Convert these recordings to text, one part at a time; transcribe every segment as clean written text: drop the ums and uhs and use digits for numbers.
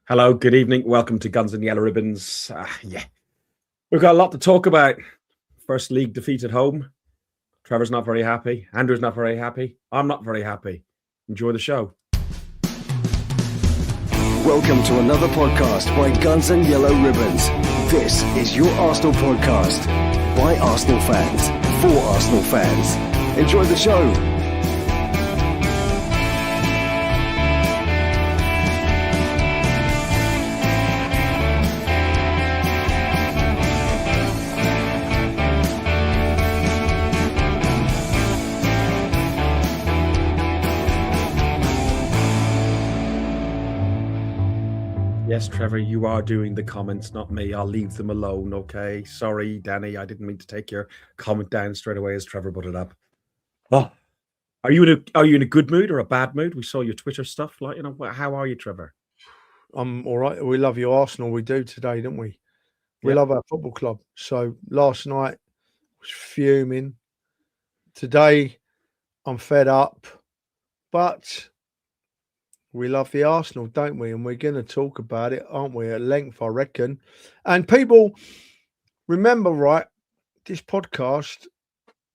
Hello, good evening. Welcome to Guns and Yellow Ribbons. We've got a lot to talk about. First league defeat at home. Trevor's not very happy. Andrew's not very happy. I'm not very happy. Enjoy the show. Welcome to another podcast by Guns and Yellow Ribbons. This is your Arsenal podcast by Arsenal fans for Arsenal fans. Enjoy the show. Yes, Trevor, you are doing the comments, not me. I'll leave them alone, okay? Sorry, Danny, I didn't mean to take your comment down straight away as Trevor put it up. Oh, are you in a good mood or a bad mood? We saw your Twitter stuff. How are you, Trevor? I'm all right. We love you, Arsenal. We do today, don't we? We love our football club. So last night was fuming. Today I'm fed up, but we love the Arsenal, don't we? And we're going to talk about it, aren't we, at length, I reckon. And people, remember, right, this podcast,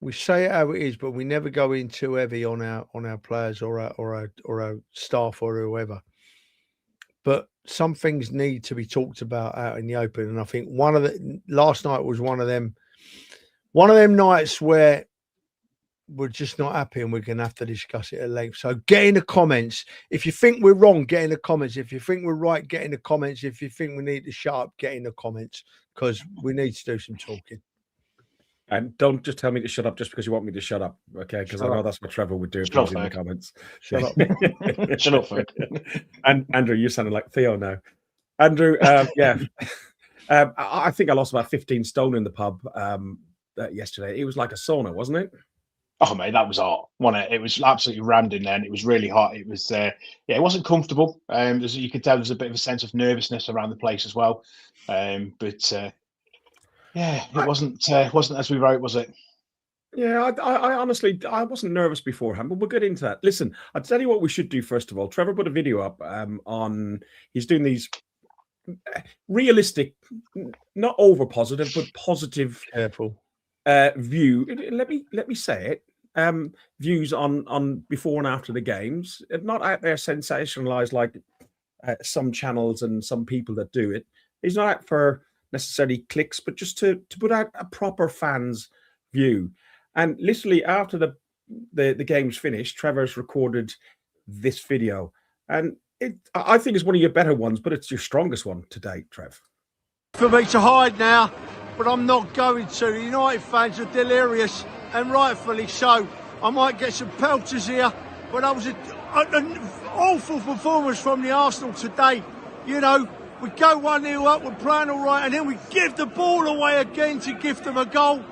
we say it how it is, but we never go in too heavy on our players or our staff or whoever. But some things need to be talked about out in the open. And I think last night was one of them nights where we're just not happy and we're going to have to discuss it at length. So get in the comments. If you think we're wrong, get in the comments. If you think we're right, get in the comments. If you think we need to shut up, get in the comments because we need to do some talking. And don't just tell me to shut up just because you want me to shut up, okay? Because I know that's what Trevor would do if he was in the comments. Shut up. Shut up, Fred. And Andrew, you're sounding like Theo now. Andrew, I think I lost about 15 stone in the pub yesterday. It was like a sauna, wasn't it? Oh, mate, that was hot, wasn't it? It was absolutely rammed in there, and it was really hot. It was, it wasn't comfortable. You could tell there's a bit of a sense of nervousness around the place as well. It wasn't as we wrote, was it? Yeah, I honestly, I wasn't nervous beforehand, but we'll get into that. Listen, I'll tell you what we should do first of all. Trevor put a video up he's doing these realistic, not over positive, but positive. Careful. View. Let me say it. Views on before and after the games, not out there sensationalized like some channels and some people that do it. He's not out for necessarily clicks, but just to put out a proper fans view. And literally after the game's finished, Trevor's recorded this video, and I think it's one of your better ones, but it's your strongest one to date, Trev. For me to hide now, but I'm not going to. The United fans are delirious, and rightfully so. I might get some pelters here, but that was an awful performance from the Arsenal today. You know, we go 1-0 up, we're playing all right, and then we give the ball away again to give them a goal.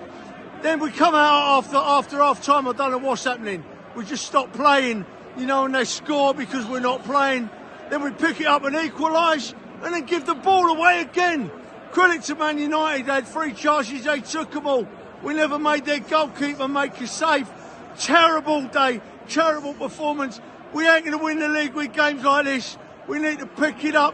Then we come out after half time. I don't know what's happening. We just stop playing, and they score because we're not playing. Then we pick it up and equalise, and then give the ball away again. Credit to Man United, they had 3 chances, they took them all. We never made their goalkeeper make a save. Terrible day, terrible performance. We ain't going to win the league with games like this. We need to pick it up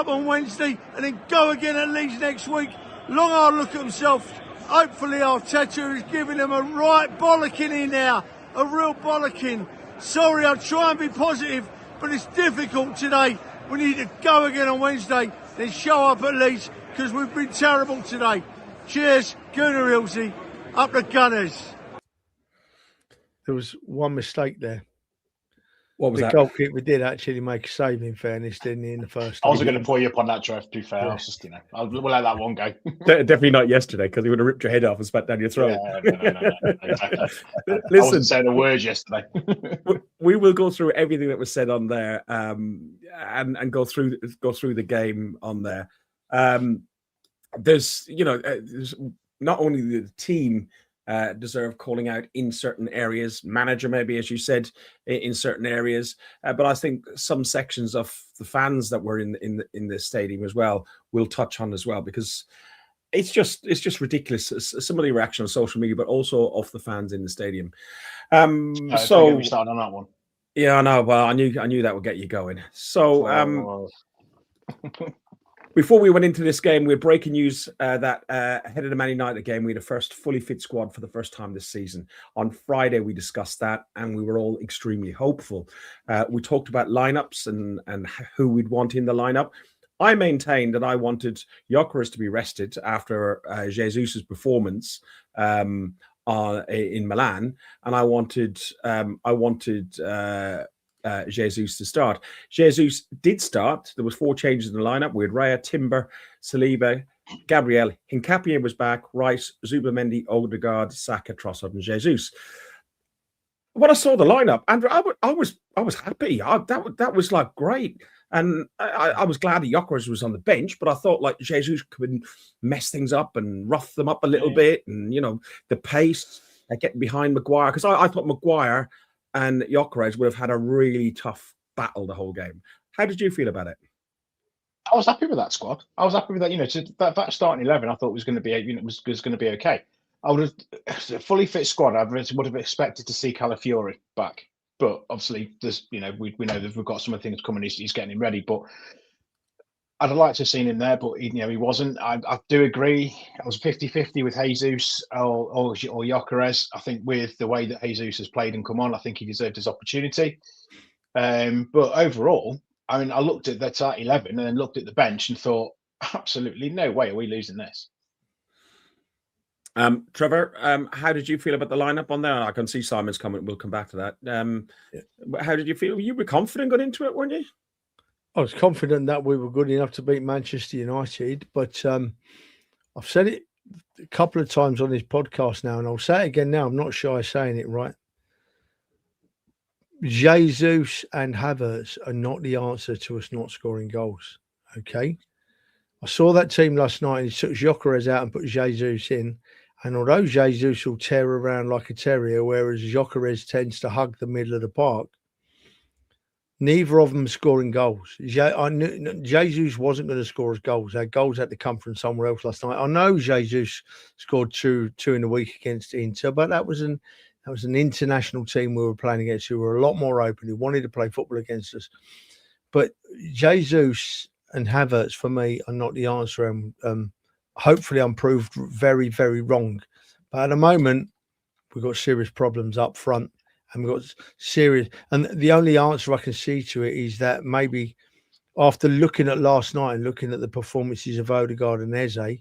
on Wednesday and then go again at Leeds next week. Long hard look at themselves. Hopefully Arteta is giving them a right bollocking in there, a real bollocking. Sorry, I'll try and be positive, but it's difficult today. We need to go again on Wednesday, then show up at Leeds, because we've been terrible today. Cheers, Gunnar Ilsey, up the Gunners. There was one mistake there. What was the that? Goalkeeper did actually make a save, in fairness, didn't he, in the first? I wasn't going to pull you up on that, Trev, to be fair. I was just, we'll let that one go. Definitely not yesterday, because he would have ripped your head off and spat down your throat. No. Exactly. Listen, I wasn't saying a word yesterday. we will go through everything that was said on there, and go through the game on there. There's not only the team deserve calling out in certain areas, manager maybe, as you said, in certain areas, but I think some sections of the fans that were in the stadium as well will touch on as well, because it's just ridiculous. Some of the reaction on social media, but also off the fans in the stadium. So we started on that one. Yeah, I know. Well, I knew that would get you going. So Before we went into this game, we had breaking news that ahead of the Man United game, we had a first fully fit squad for the first time this season. On Friday, we discussed that, and we were all extremely hopeful. We talked about lineups and who we'd want in the lineup. I maintained that I wanted Gyökeres to be rested after Jesus' performance in Milan, and I wanted Jesus to start. Jesus did start. There was 4 changes in the lineup. We had Raya, Timber, Saliba, Gabriel, Hincapié was back, Rice, Zubamendi, Odegaard, Saka, Trossard, and Jesus. When I saw the lineup, Andrew, I was happy. That was like great. And I was glad that Gyökeres was on the bench, but I thought like Jesus could mess things up and rough them up a little bit. And, the pace, getting behind Maguire. Because I thought Maguire and Gyökeres would have had a really tough battle the whole game. How did you feel about it? I was happy with that squad. I was happy with that. That starting 11, I thought was going to be, was going to be okay. I would have a fully fit squad. I would have expected to see Calafiori back. But obviously, there's we know that we've got some of the things coming. He's getting him ready. But I'd have liked to have seen him there, but he wasn't. I do agree. I was 50-50 with Jesus or Gyökeres. I think with the way that Jesus has played and come on, I think he deserved his opportunity. But overall, I mean, I looked at that 11 and then looked at the bench and thought, absolutely no way are we losing this. Trevor, how did you feel about the lineup on there? I can see Simon's comment. We'll come back to that. How did you feel? You were confident going into it, weren't you? I was confident that we were good enough to beat Manchester United, but I've said it a couple of times on this podcast now, and I'll say it again now. I'm not shy of saying it, right? Jesus and Havertz are not the answer to us not scoring goals, okay? I saw that team last night, and he took Gyökeres out and put Jesus in. And although Jesus will tear around like a terrier, whereas Gyökeres tends to hug the middle of the park, neither of them scoring goals. I knew Jesus wasn't going to score us goals. Our goals had to come from somewhere else last night. I know Jesus scored two in the week against Inter, but that was an international team we were playing against who were a lot more open, who wanted to play football against us. But Jesus and Havertz, for me, are not the answer. And hopefully I'm proved very, very wrong. But at the moment, we've got serious problems up front. And we've got serious. And the only answer I can see to it is that maybe after looking at last night and looking at the performances of Odegaard and Eze,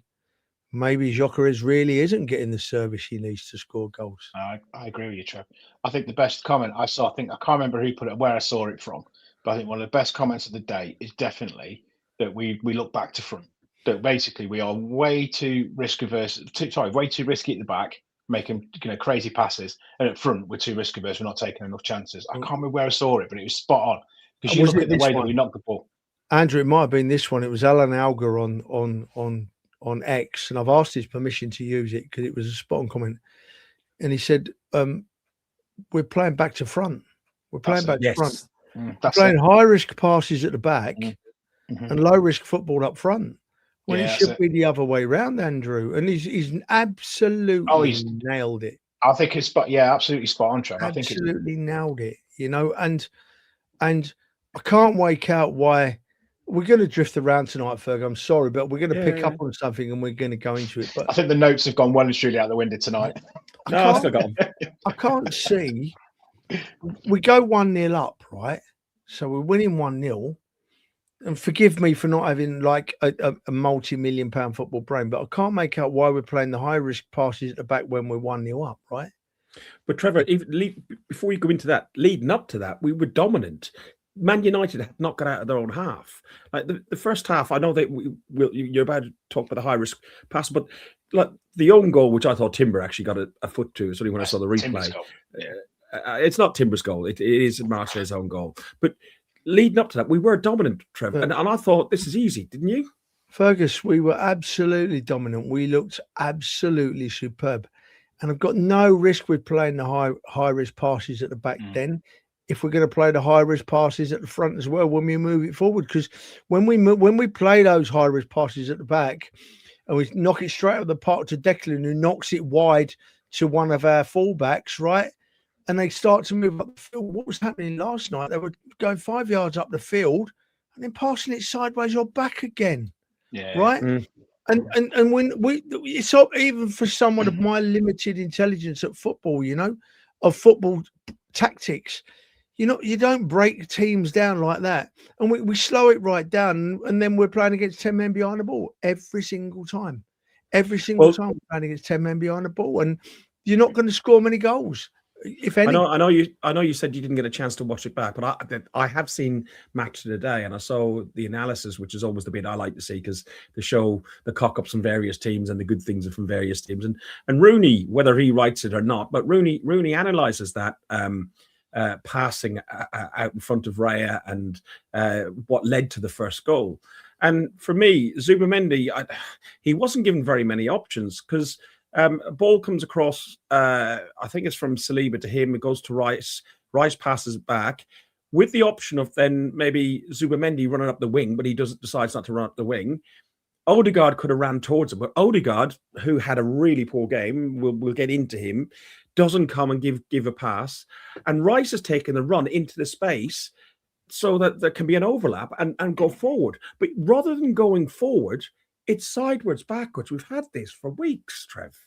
maybe Gyökeres really isn't getting the service he needs to score goals. I agree with you, Trev. I think the best comment I saw, I can't remember who put it, where I saw it from, but I think one of the best comments of the day is definitely that we look back to front. That basically we are way too risk averse. Way too risky at the back, making crazy passes, and at front we're too risk averse. We're not taking enough chances. I can't remember where I saw it, but it was spot on. Because you look at the way that we knocked the ball. Andrew, it might have been this one. It was Alan Alger on X, and I've asked his permission to use it because it was a spot on comment. And he said, "We're playing back to front. We're playing back to front. We're playing high risk passes at the back and low risk football up front." When it should be the other way around, Andrew. And he's absolutely nailed it. I think it's absolutely spot on, Trev. Absolutely nailed it. And I can't work out why we're going to drift around tonight, Ferg. I'm sorry, but we're going to pick up on something and we're going to go into it. But I think the notes have gone well and truly out the window tonight. I can't see. We go 1-0 up, right? So we're winning 1-0. And forgive me for not having like a multi-million-pound football brain, but I can't make out why we're playing the high-risk passes at the back when we're 1-0 up, right? But Trevor, before you go into that, leading up to that, we were dominant. Man United had not got out of their own half. Like the first half, I know that you're about to talk about the high-risk pass, but like the own goal, which I thought Timber actually got a foot to, it's only when I saw the replay. It's not Timber's goal. It is Marseille's own goal. But leading up to that, we were dominant, Trevor. And I thought, this is easy, didn't you? Fergus, we were absolutely dominant. We looked absolutely superb. And I've got no risk with playing the high-risk passes at the back then. If we're going to play the high-risk passes at the front as well, when we move it forward. Because when we play those high-risk passes at the back and we knock it straight out of the park to Declan, who knocks it wide to one of our fullbacks, right? And they start to move up the field. What was happening last night? They were going 5 yards up the field and then passing it sideways or back again. Yeah. Right. And when it's up, even for someone of my limited intelligence at football, of football tactics, you don't break teams down like that. And we slow it right down, and then we're playing against 10 men behind the ball every single time. Every single time we're playing against 10 men behind the ball, and you're not going to score many goals, if any. I know you said you didn't get a chance to watch it back, but I have seen Match of the Day, and I saw the analysis, which is always the bit I like to see, because they show the cock-ups from various teams and the good things from various teams. And Rooney, whether he writes it or not, but Rooney analyzes that passing out in front of Raya and what led to the first goal. And for me, Zubimendi, he wasn't given very many options, because a ball comes across, I think it's from Saliba to him. It goes to Rice. Rice passes it back with the option of then maybe Zubimendi running up the wing, but he decides not to run up the wing. Odegaard could have ran towards him, but Odegaard, who had a really poor game, we'll get into him, doesn't come and give a pass. And Rice has taken the run into the space so that there can be an overlap and go forward. But rather than going forward, it's sideways, backwards. We've had this for weeks, Trev.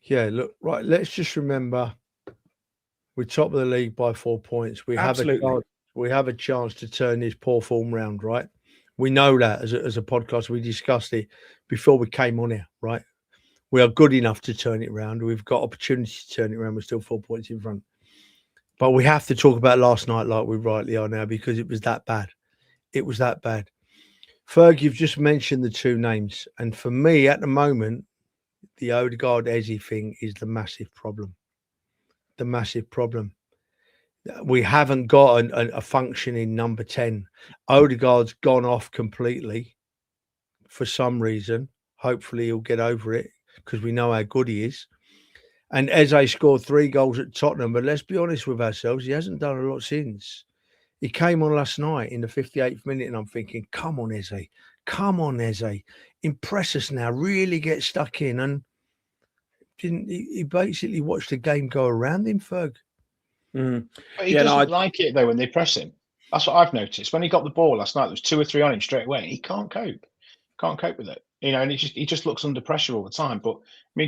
Yeah, look, right. Let's just remember we're top of the league by 4 points. We have a chance to turn this poor form round, right? We know that as a podcast. We discussed it before we came on here, right? We are good enough to turn it round. We've got opportunity to turn it around. We're still 4 points in front. But we have to talk about last night like we rightly are now, because it was that bad. It was that bad. Ferg, you've just mentioned the two names. And for me, at the moment, the Odegaard-Eze thing is the massive problem. The massive problem. We haven't got a functioning number 10. Odegaard's gone off completely for some reason. Hopefully he'll get over it, because we know how good he is. And Eze scored 3 goals at Tottenham, but let's be honest with ourselves, he hasn't done a lot since. He came on last night in the 58th minute, and I'm thinking, come on, Eze. Come on, Eze. Impress us now. Really get stuck in. And he basically watched the game go around him, Ferg. But he doesn't like it, though, when they press him. That's what I've noticed. When he got the ball last night, there was 2 or 3 on him straight away. He can't cope. Can't cope with it. And he just looks under pressure all the time. But,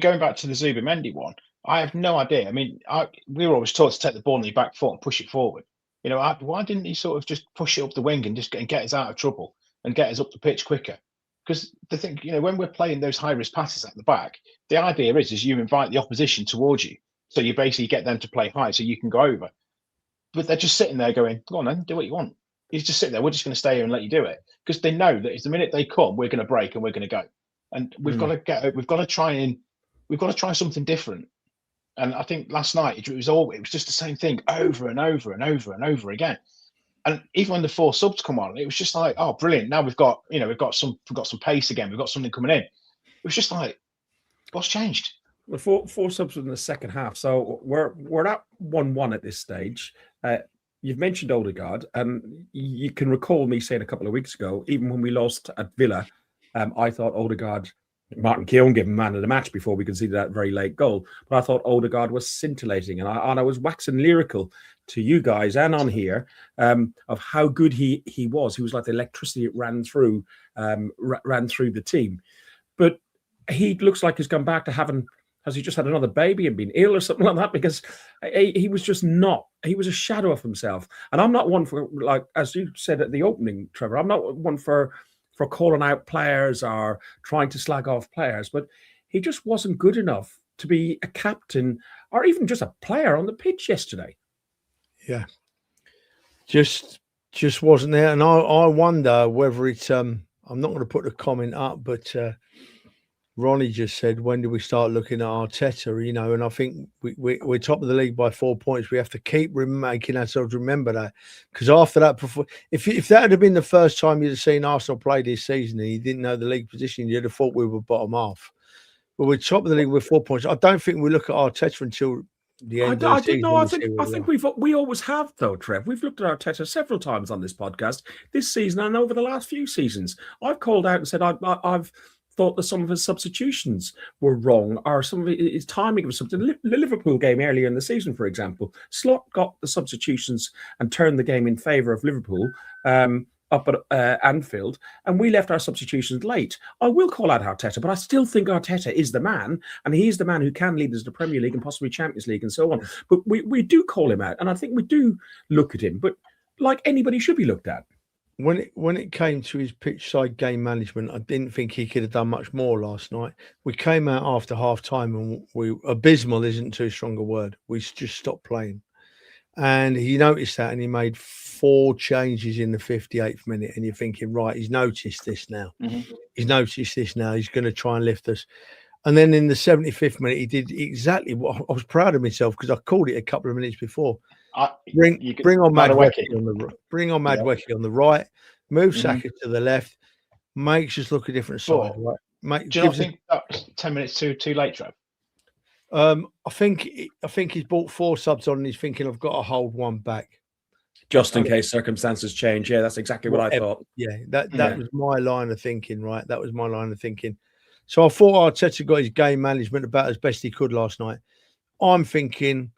going back to the Zubimendi one, I have no idea. We were always taught to take the ball on your back foot and push it forward. Why didn't he sort of just push it up the wing and just get us out of trouble and get us up the pitch quicker? Because the thing, when we're playing those high-risk passes at the back, the idea is you invite the opposition towards you. So you basically get them to play high so you can go over. But they're just sitting there going, go on then, do what you want. He's just sitting there, we're just going to stay here and let you do it. Because they know that it's the minute they come, we're going to break and we're going to go. And we've got to try something different. And I think last night it was just the same thing over and over and over and over again. And even when the 4 subs come on, it was just like, oh, brilliant! Now we've got some pace again. We've got something coming in. It was just like, what's changed? The four subs in the second half, so we're at 1-1 at this stage. You've mentioned Odegaard, and you can recall me saying a couple of weeks ago, even when we lost at Villa, I thought Odegaard. Martin Keown gave him man of the match before we conceded that very late goal. But I thought Odegaard was scintillating, and I was waxing lyrical to you guys and on here of how good he was. He was like the electricity that ran through the team. But he looks like he's gone back to has he just had another baby and been ill or something like that? Because he was just not. He was a shadow of himself. And I'm not one for, like, as you said at the opening, Trevor, I'm not one for calling out players or trying to slag off players, but he just wasn't good enough to be a captain or even just a player on the pitch yesterday. Yeah. Just wasn't there. And I wonder whether it's, I'm not going to put the comment up, but Ronnie just said, when do we start looking at Arteta, and I think we're top of the league by 4 points. We have to keep making ourselves remember that, because after that, if that had been the first time you'd have seen Arsenal play this season and you didn't know the league position, you'd have thought we were bottom half. But we're top of the league with 4 points. I don't think we look at Arteta until the end of the season. I think we always have, though, Trev. We've looked at Arteta several times on this podcast this season and over the last few seasons. I've called out and said I've thought that some of his substitutions were wrong, or some of his timing was something. The Liverpool game earlier in the season, for example, Slot got the substitutions and turned the game in favour of Liverpool. up at Anfield, and we left our substitutions late. I will call out Arteta, but I still think Arteta is the man, and he's the man who can lead us to the Premier League and possibly Champions League and so on. But we do call him out, and I think we do look at him, but like anybody should be looked at. When it came to his pitch side game management, I didn't think he could have done much more last night. We came out after half time and we abysmal isn't too strong a word. We just stopped playing. And he noticed that and he made 4 changes in the 58th minute. And you're thinking, right, he's noticed this now. He's noticed this now. He's going to try and lift us. And then in the 75th minute, he did exactly what I was proud of myself because I called it a couple of minutes before. Bring on Madueke on the right, move Saka to the left, makes us look a different side. Right? Do you not think that's 10 minutes too late, Trev? I think he's brought 4 subs on and he's thinking I've got to hold one back. Just in case circumstances change. Yeah, that's exactly what I thought. Yeah, that was my line of thinking, right? That was my line of thinking. So I thought Arteta got his game management about as best he could last night. I'm thinking,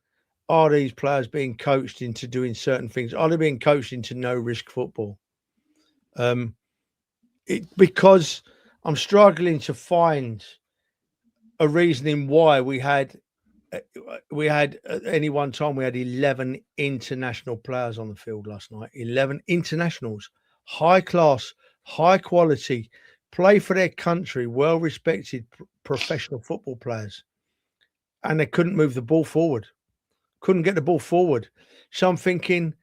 are these players being coached into doing certain things? Are they being coached into no-risk football? Because I'm struggling to find a reasoning why we had at any one time we had 11 international players on the field last night. 11 internationals, high class, high quality, play for their country, well-respected professional football players, and they couldn't move the ball forward. Couldn't get the ball forward. So I'm thinking,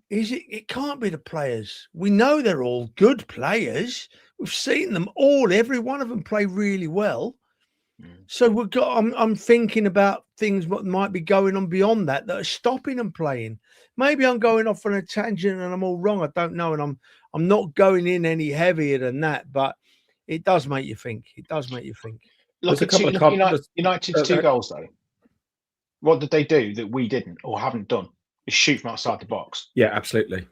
it can't be the players. We know they're all good players. We've seen them all, every one of them play really well. So I'm thinking about things what might be going on beyond that are stopping them playing. Maybe I'm going off on a tangent and I'm all wrong. I don't know. And I'm not going in any heavier than that, but it does make you think. It does make you think. Look at United's 2 goals though. What did they do that we didn't or haven't done? Is shoot from outside the box. Yeah, absolutely.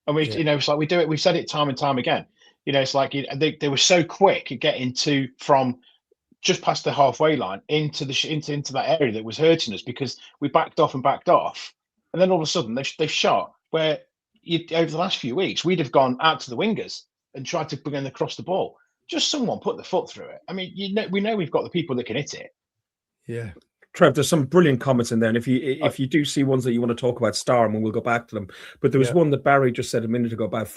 And it's like we do it. We've said it time and time again. It's like they were so quick at getting from just past the halfway line into that area that was hurting us because we backed off, and then all of a sudden they've shot where over the last few weeks we'd have gone out to the wingers and tried to bring them across the ball. Just someone put the foot through it. I mean, we know we've got the people that can hit it. Yeah. Trev, there's some brilliant comments in there, and if you do see ones that you want to talk about, star them, and we'll go back to them. But there was one that Barry just said a minute ago about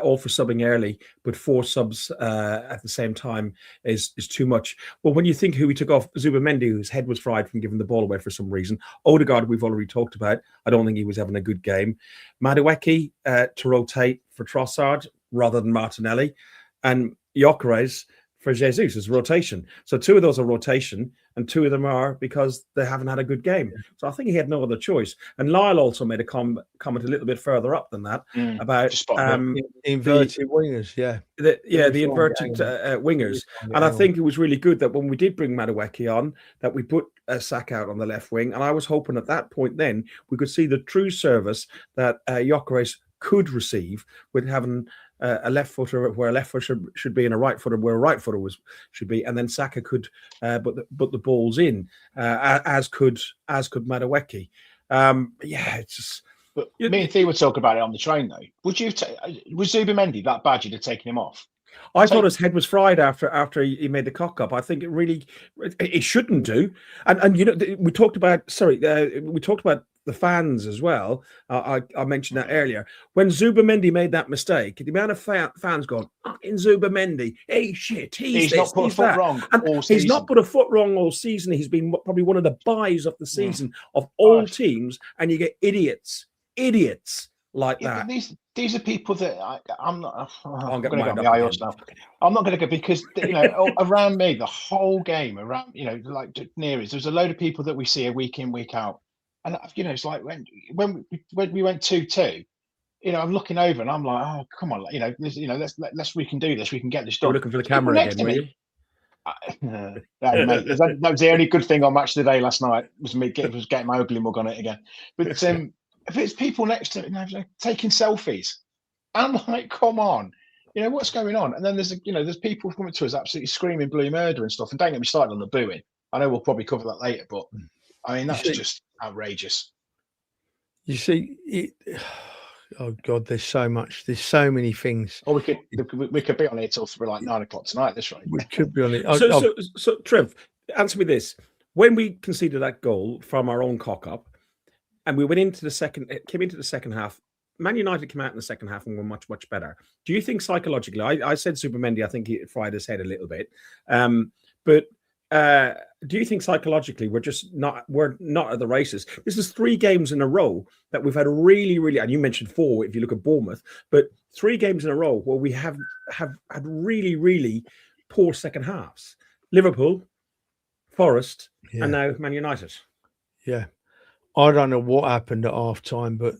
all for subbing early, but 4 subs at the same time is too much. Well, when you think who he took off, Zubimendi, whose head was fried from giving the ball away for some reason. Odegaard, we've already talked about. I don't think he was having a good game. Madueke to rotate for Trossard rather than Martinelli, and Gyökeres for Jesus as rotation. So 2 of those are rotation, and 2 of them are because they haven't had a good game. So I think he had no other choice. And Lyle also made a comment a little bit further up than that about inverted wingers. The inverted wingers. And I think it was really good that when we did bring Madueke on, that we put Saka out on the left wing. And I was hoping at that point then we could see the true service that Gyökeres could receive with having a left footer where a left footer should be and a right footer where a right footer should be, and then Saka could put the balls in as could Madueke. It's just. But me and Thea would talk about it on the train though. Was Zubimendi that bad you'd have taken him off? I thought his head was fried after he made the cock up. I think it shouldn't do. And we talked about the fans as well. I mentioned that earlier. When Zubimendi made that mistake, the amount of fans going, "Fucking Zubimendi, hey shit, he's not put a foot wrong all season. He's not put a foot wrong all season. He's been probably one of the buys of the season of all teams, and you get idiots like that." These are people that I'm not. I'm going to get my eye now. I'm not going to go because around me the whole game around like near us. There's a load of people that we see a week in week out. And it's like when we went 2-2, I'm looking over and I'm like, oh come on, let's we can do this, we can get this done. You're looking for the camera again, were you? Mate, that was the only good thing on Match of the Day last night was getting my ugly mug on it again. But if it's people next to it taking selfies, I'm like, come on, what's going on? And then there's people coming to us absolutely screaming blue murder and stuff. And don't get me started on the booing. I know we'll probably cover that later, but I mean that's just outrageous. You see, Oh God, there's so much. There's so many things. Or we could be on it till like 9 o'clock tonight. This rate. We could be on it. So, Trev, answer me this: when we conceded that goal from our own cock up, and we came into the second half, Man United came out in the second half and were much, much better. Do you think psychologically? I said Supermendy. I think he fried his head a little bit, but. Do you think psychologically we're not at the races? This is 3 games in a row that we've had really, and you mentioned 4 if you look at Bournemouth, but 3 games in a row where we have had really poor second halves. Liverpool, Forest, and now Man United. Yeah, I don't know what happened at half time, but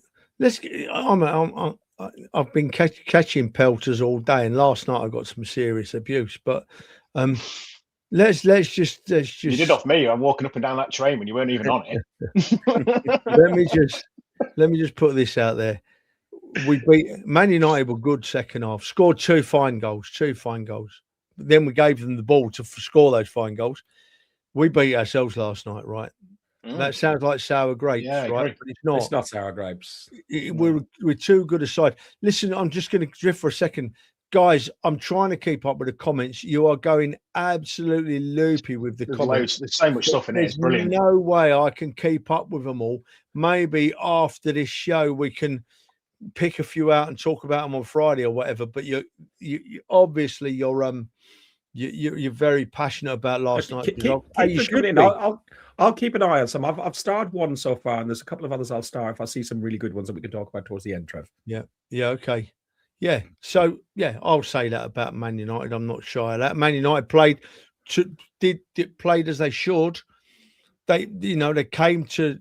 I've been catching pelters all day, and last night I got some serious abuse, but. Let's just. You did off me. I'm walking up and down that train when you weren't even on it. let me just put this out there. We beat Man United were good second half. Scored 2 fine goals. Then we gave them the ball to score those fine goals. We beat ourselves last night, right? That sounds like sour grapes, right? But it's not. It's not sour grapes. We're too good a side. Listen, I'm just going to drift for a second. Guys, I'm trying to keep up with the comments. You are going absolutely loopy with the comments. There's so much stuff in it. It's brilliant. No way I can keep up with them all. Maybe after this show we can pick a few out and talk about them on Friday or whatever. But you obviously you're very passionate about last night. I'll keep an eye on some. I've starred one so far, and there's a couple of others I'll star if I see some really good ones that we can talk about towards the end, Trev. Yeah, okay. Yeah, so I'll say that about Man United. I'm not shy of that. Man United played as they should. They came to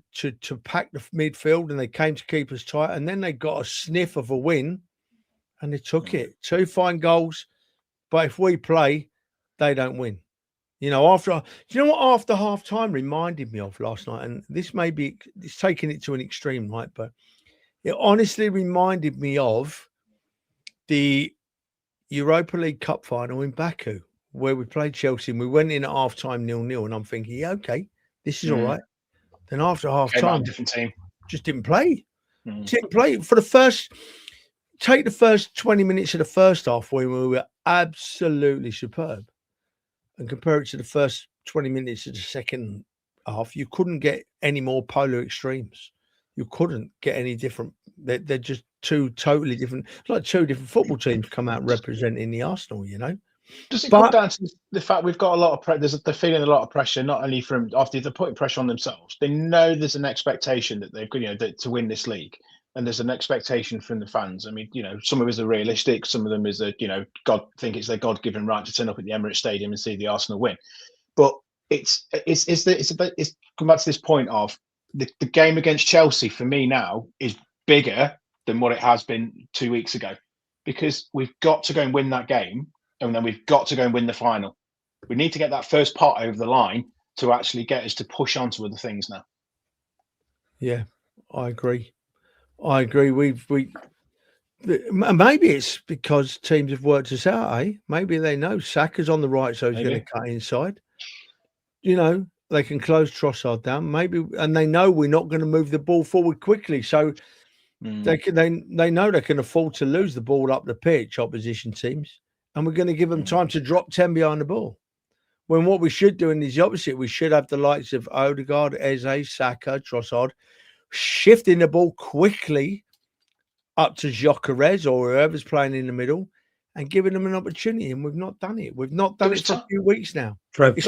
pack the midfield and they came to keep us tight, and then they got a sniff of a win, and they took it. 2 fine goals, but if we play, they don't win. After half time reminded me of last night, and this it's taking it to an extreme, right? But it honestly reminded me of the Europa League Cup final in Baku, where we played Chelsea and we went in at half time 0-0, and I'm thinking, yeah, okay, this is all right. Then after half time, different team just didn't play. Didn't play for the first 20 minutes of the first half when we were absolutely superb, and compare it to the first 20 minutes of the second half. You couldn't get any more polar extremes. You couldn't get any different. They're just 2 totally different. It's like 2 different football teams come out representing the Arsenal. Does it come down to the fact we've got a lot of they're feeling a lot of pressure, not only from after they're putting pressure on themselves. They know there's an expectation that they've to win this league, and there's an expectation from the fans. I mean, some of us are realistic, some of them is God think it's their God-given right to turn up at the Emirates Stadium and see the Arsenal win. But it's come back to this point of the game against Chelsea for me now is bigger than what it has been 2 weeks ago, because we've got to go and win that game, and then we've got to go and win the final. We need to get that first pot over the line to actually get us to push on to other things now. Yeah, I agree. Maybe it's because teams have worked us out, eh? Maybe they know Saka's on the right, so he's going to cut inside. They can close Trossard down, maybe, and they know we're not going to move the ball forward quickly, so they know they can afford to lose the ball up the pitch, opposition teams, and we're going to give them time to drop 10 behind the ball. When what we should do is the opposite. We should have the likes of Odegaard, Eze, Saka, Trossard shifting the ball quickly up to Gyökeres or whoever's playing in the middle, and giving them an opportunity, and we've not done it. We've not done it for a few weeks now. Trev,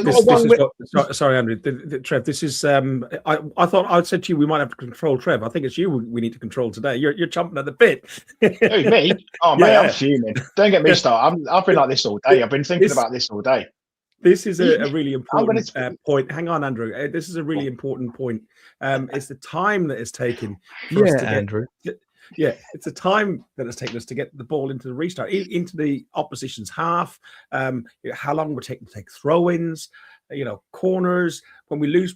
sorry, Andrew. Trev, this is. I thought I said to you we might have to control Trev. I think it's you we need to control today. You're chomping at the bit. Who, me? Oh mate, I'm fuming. Don't get me started. I've been like this all day. I've been thinking about this all day. This is a really important point. Hang on, Andrew. This is a really important point. It's the time that it's taken for us to get, Andrew. It's the time that it's taken us to get the ball into the restart, into the opposition's half. How long we're taking to take throw-ins, corners. When we lose,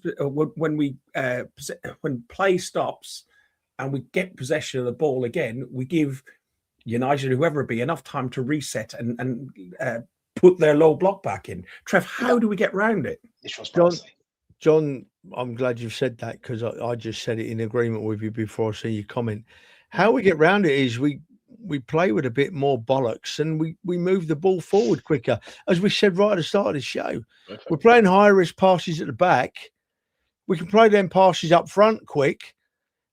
when play stops, and we get possession of the ball again, we give United, whoever it be, enough time to reset and put their low block back in. Trev, how do we get round it? John, I'm glad you've said that, because I just said it in agreement with you before I see your comment. how we get round it is we play with a bit more bollocks and we move the ball forward quicker. As we said right at the start of the show, Perfect. we're playing high risk passes at the back. We can play them passes up front quick,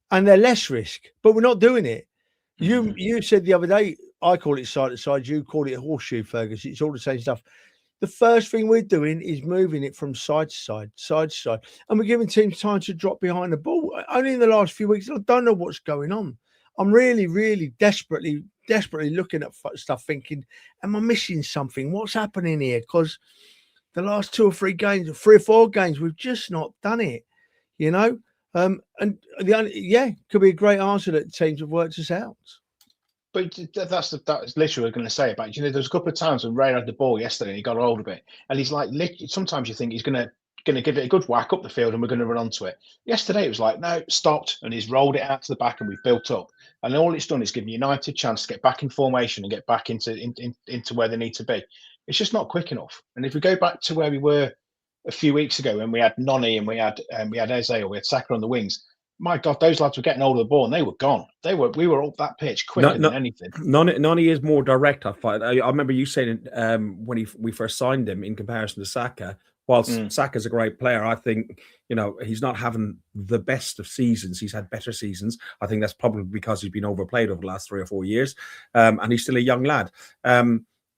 and they're less risk, but we're not doing it. You said the other day, I call it side to side, you call it a horseshoe, Fergus. It's all the same stuff. The first thing we're doing is moving it from side to side, and we're giving teams time to drop behind the ball. Only in the last few weeks, I don't know what's going on. I'm really, really desperately looking at stuff, thinking, am I missing something? What's happening here? Because the last 2 or 3 games, 3 or 4 games, we've just not done it, you know. And the only, could be a great answer that teams have worked us out. But that's literally what I was going to say about, you know, there's a couple of times when Ray had the ball yesterday and he got hold of it, and he's like, sometimes you think he's going to give it a good whack up the field and we're going to run onto it. Yesterday it was like, no, stopped, and he's rolled it out to the back and we've built up, and all it's done is given United a chance to get back in formation and get back into where they need to be. It's just not quick enough. And if we go back to where we were a few weeks ago when we had Noni and we had Eze, or we had Saka on the wings, my God, those lads were getting hold of the ball and they were gone. We were up that pitch quicker than anything. Noni is more direct. I find. I remember you saying when we first signed him in comparison to Saka. Whilst Saka's a great player, I think, you know, he's not having the best of seasons. He's had better seasons. I think that's probably because he's been overplayed over the last 3 or 4 years, and he's still a young lad.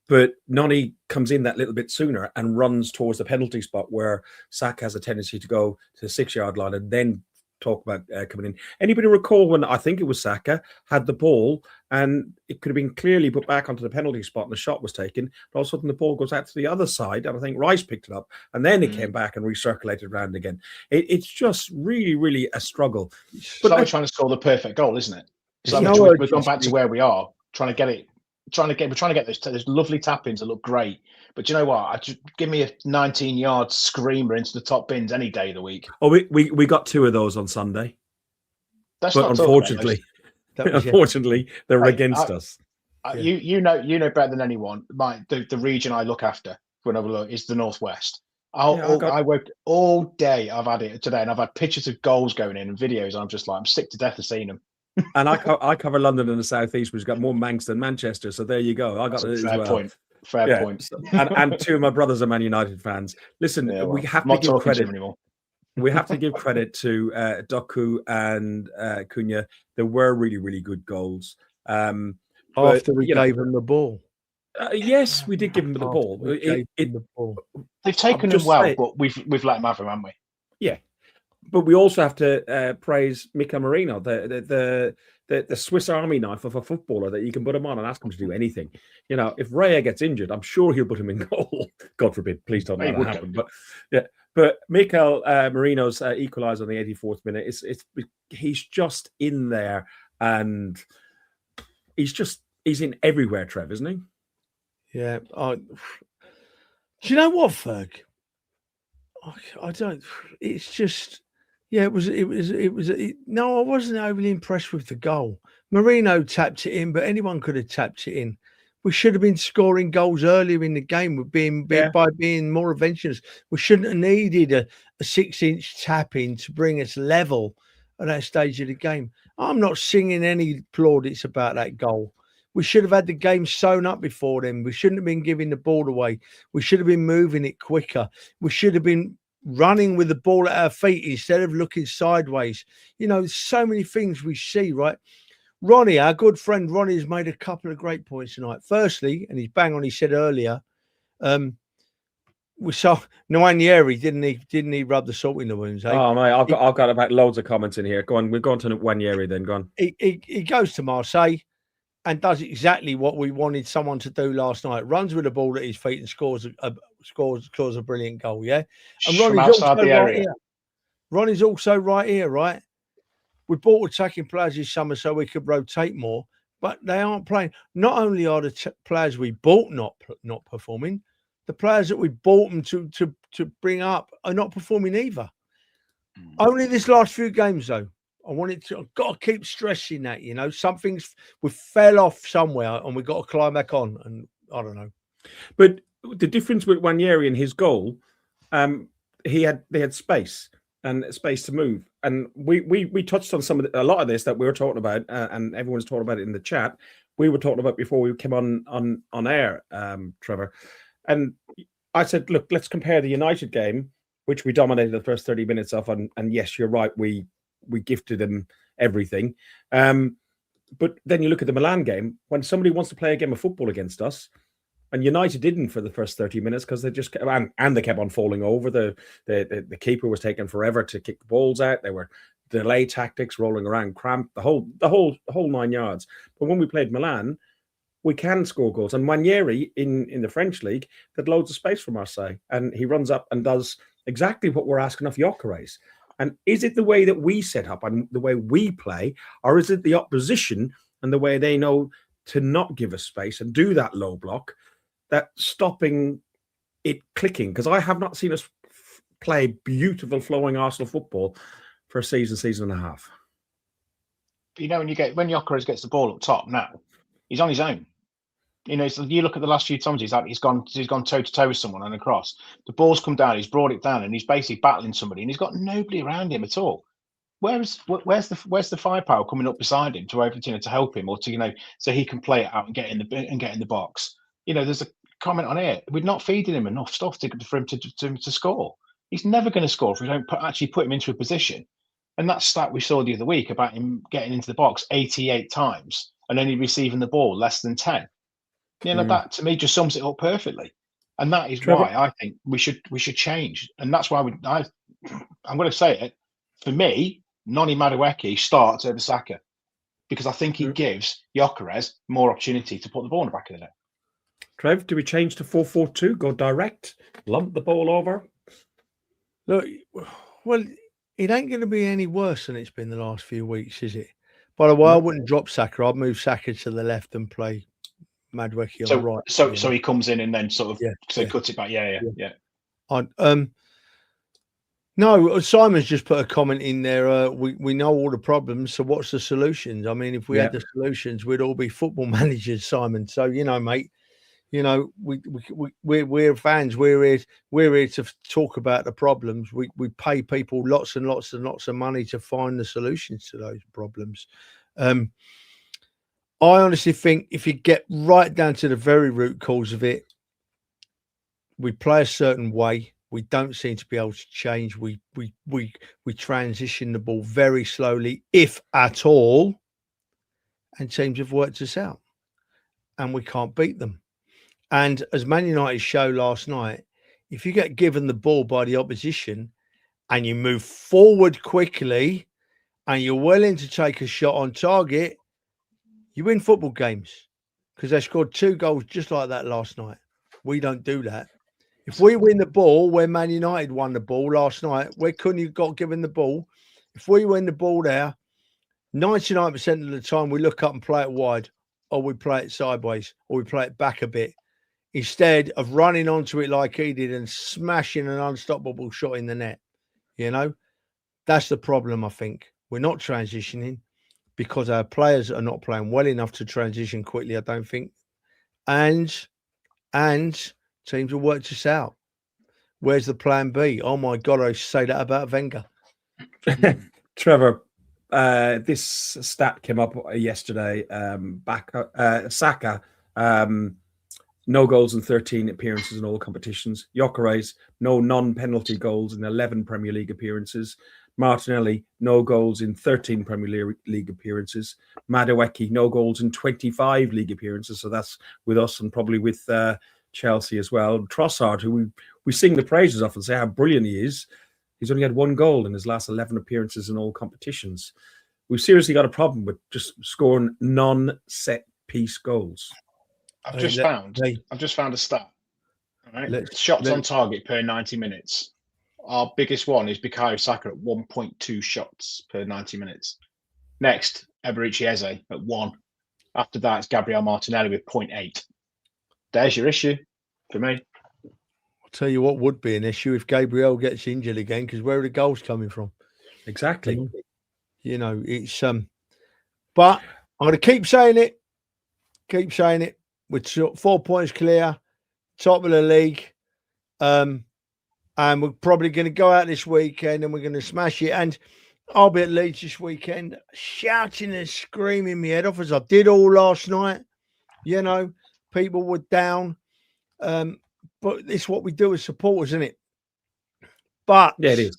But Noni comes in that little bit sooner and runs towards the penalty spot where Saka has a tendency to go to the 6-yard line and then talk about coming in. Anybody recall when, I think it was Saka, had the ball and it could have been clearly put back onto the penalty spot and the shot was taken, but all of a sudden the ball goes out to the other side and I think Rice picked it up and then it came back and recirculated around again. It's just really, really a struggle. But we're trying to score the perfect goal, isn't it? So we've gone back to where we are, trying to get those lovely tap-ins that look great. But you know what? Give me a 19-yard screamer into the top bins any day of the week. Oh, we got 2 of those on Sunday. But unfortunately, they're against us. You know better than anyone. The region I look after whenever I look is the Northwest. I worked all day. I've had it today, and I've had pictures of goals going in and videos. And I'm just like, I'm sick to death of seeing them. And I cover London and the Southeast, which has got more Manx than Manchester. So there you go. I got it as well. Fair point. And 2 of my brothers are Man United fans. Listen, we have to give credit. We have to give credit to Doku and Cunha. There were really, really good goals. After we gave them the ball. Yes, we did give them the ball. They've taken them well, but we've let them have them, haven't we? Yeah. But we also have to praise Mikel Merino, the Swiss Army knife of a footballer that you can put him on and ask him to do anything. You know, if Raya gets injured, I'm sure he'll put him in goal. God forbid, please don't let that happen. But yeah, but Mikel Merino's equaliser on the 84th minute. He's just in there, and he's in everywhere, Trev, isn't he? Yeah. Do you know what, Ferg? I don't. It's just. Yeah, no, I wasn't overly impressed with the goal. Merino tapped it in, but anyone could have tapped it in. We should have been scoring goals earlier in the game by being more adventurous. We shouldn't have needed a 6-inch tap in to bring us level at that stage of the game. I'm not singing any plaudits about that goal. We should have had the game sewn up before then. We shouldn't have been giving the ball away. We should have been moving it quicker. We should have been running with the ball at our feet instead of looking sideways. You know, so many things we see, right? Ronnie, our good friend Ronnie, has made a couple of great points tonight. Firstly, and he's bang on, he said earlier, we saw Nwaneri, didn't he rub the salt in the wounds? Eh? Oh, mate, I've got about loads of comments in here. Go on, we've gone to Nwaneri then, go on. He goes to Marseille and does exactly what we wanted someone to do last night. Runs with the ball at his feet and scores a brilliant goal, yeah? And Ronnie's also right here, right? We bought attacking players this summer so we could rotate more, but they aren't playing. Not only are the players we bought not performing, the players that we bought them to bring up are not performing either. Only this last few games, though. I've got to keep stressing that, you know, we fell off somewhere and we've got to climb back on. And I don't know. But the difference with Nwaneri and his goal, they had space and space to move. and we touched on a lot of this that we were talking about, and everyone's talking about it in the chat. We were talking about before we came on air, Trevor, and I said, look, let's compare the United game, which we dominated the first 30 minutes of, and yes, you're right, we gifted them everything. But then you look at the Milan game, when somebody wants to play a game of football against us, and United didn't for the first 30 minutes because they just and they kept on falling over. The keeper was taking forever to kick the balls out. They were delay tactics, rolling around, cramp, the whole 9 yards. But when we played Milan, we can score goals. And Ranieri in the French league had loads of space for Marseille, and he runs up and does exactly what we're asking of Gyökeres. And is it the way that we set up and the way we play, or is it the opposition and the way they know to not give us space and do that low block that's stopping it clicking? Because I have not seen us play beautiful flowing Arsenal football for a season and a half. You know, when Gyökeres gets the ball up top now, he's on his own. You know, so you look at the last few times he's gone toe to toe with someone on a cross. The ball's come down, he's brought it down, and he's basically battling somebody, and he's got nobody around him at all. Where's the firepower coming up beside him to help him, or to so he can play it out and get in the box? There's a comment on here. We're not feeding him enough stuff for him to score. He's never going to score if we don't actually put him into a position. And that stat we saw the other week about him getting into the box 88 times and only receiving the ball less than 10. That to me just sums it up perfectly. And that is Trevor, why I think we should change. And that's why I'm going to say it. For me, Noni Madueke starts over Saka because I think he gives Gyökeres more opportunity to put the ball in the back of the net. Trev, do we change to 4-4-2? Go direct, lump the ball over? Look, well, it ain't going to be any worse than it's been the last few weeks, is it? By the way, I wouldn't drop Saka. I'd move Saka to the left and play Madueke on the right. So he comes in and then sort of cuts it back. Yeah. No, Simon's just put a comment in there. We know all the problems. So what's the solutions? I mean, if we had the solutions, we'd all be football managers, Simon. So mate. We're fans. We're here to talk about the problems. We pay people lots and lots and lots of money to find the solutions to those problems. I honestly think if you get right down to the very root cause of it, we play a certain way. We don't seem to be able to change. We transition the ball very slowly, if at all, and teams have worked us out, and we can't beat them. And as Man United showed last night, if you get given the ball by the opposition and you move forward quickly and you're willing to take a shot on target, you win football games, because they scored 2 goals just like that last night. We don't do that. If we win the ball where Man United won the ball last night, where couldn't you got given the ball? If we win the ball there, 99% of the time we look up and play it wide, or we play it sideways, or we play it back a bit, instead of running onto it like he did and smashing an unstoppable shot in the net. That's the problem, I think. We're not transitioning because our players are not playing well enough to transition quickly, I don't think. And teams will work this out. Where's the plan B? Oh, my God, I say that about Wenger. Trevor, this stat came up yesterday. Saka, no goals in 13 appearances in all competitions. Gyökeres, no non-penalty goals in 11 Premier League appearances. Martinelli, no goals in 13 Premier League appearances. Madueke, no goals in 25 league appearances. So that's with us and probably with Chelsea as well. Trossard, who we sing the praises of and say how brilliant he is, he's only had 1 goal in his last 11 appearances in all competitions. We've seriously got a problem with just scoring non-set piece goals. I've just found a stat. All right? Shots on target per 90 minutes. Our biggest one is Bukayo Saka at 1.2 shots per 90 minutes. Next, Eberechi Eze at 1. After that, it's Gabriel Martinelli with 0.8. There's your issue for me. I'll tell you what would be an issue if Gabriel gets injured again, because where are the goals coming from? Exactly. It's but I'm going to keep saying it. We're 4 points clear, top of the league. And we're probably going to go out this weekend and we're going to smash it. And I'll be at Leeds this weekend, shouting and screaming my head off as I did all last night. You know, people were down. But it's what we do as supporters, isn't it? But Yeah, it is.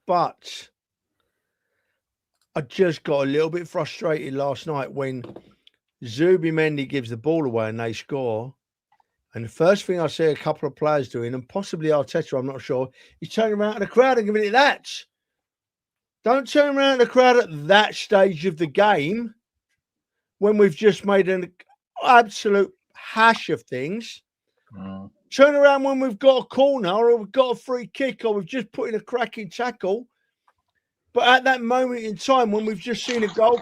But I just got a little bit frustrated last night when Zubimendi gives the ball away and they score. And the first thing I see a couple of players doing, and possibly Arteta, I'm not sure, is turning around to the crowd and giving it that. Don't turn around to the crowd at that stage of the game when we've just made an absolute hash of things. Turn around when we've got a corner or we've got a free kick or we've just put in a cracking tackle. But at that moment in time, when we've just seen a goal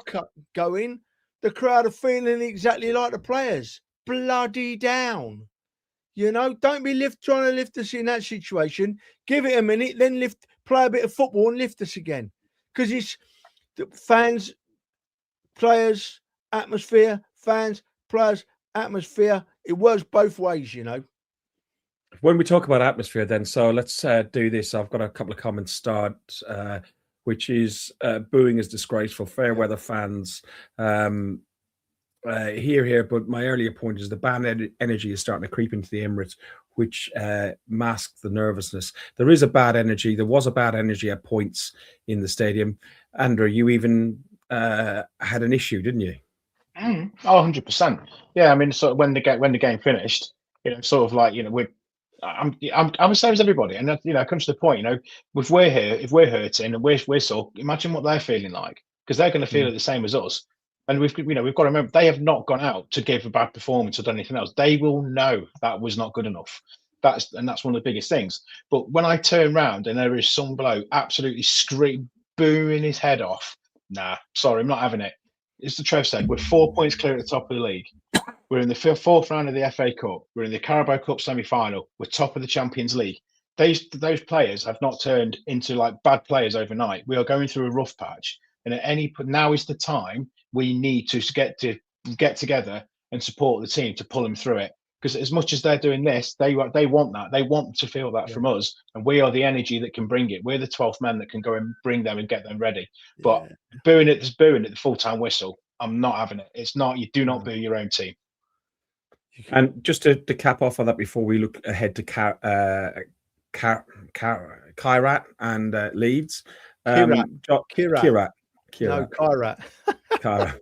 go in, the crowd are feeling exactly like the players. Bloody down. You know, don't be trying to lift us in that situation. Give it a minute, then play a bit of football and lift us again. Because it's fans, players, atmosphere, fans, players, atmosphere. It works both ways, you know. When we talk about atmosphere, then, so let's do this. I've got a couple of comments start, which is booing is disgraceful. Fair weather fans here, but my earlier point is the bad energy is starting to creep into the Emirates, which masks the nervousness. There is a bad energy. There was a bad energy at points in the stadium. Andrew, you even had an issue, didn't you? Oh, 100%. Yeah, I mean, so when the game finished, you know, sort of like, you know, I'm the same as everybody, and you know, it comes to the point, you know, if we're hurting and we're sore, imagine what they're feeling like, because they're going to feel it the same as us. And we've got to remember, they have not gone out to give a bad performance or done anything else. They will know that was not good enough. That's one of the biggest things. But when I turn around and there is some bloke absolutely booing his head off, nah, sorry, I'm not having it. It's the Trev said, we're 4 points clear at the top of the league. We're in the fourth round of the FA Cup. We're in the Carabao Cup semi-final. We're top of the Champions League. Those players have not turned into like bad players overnight. We are going through a rough patch, and now is the time we need to get together and support the team to pull them through it. Because as much as they're doing this, they want that. They want to feel that from us, and we are the energy that can bring it. We're the 12th man that can go and bring them and get them ready. But booing at the full-time whistle, I'm not having it. It's not. You do not boo your own team. And just to cap off on that before we look ahead to Kairat and Leeds. Kairat. No, Kairat. God,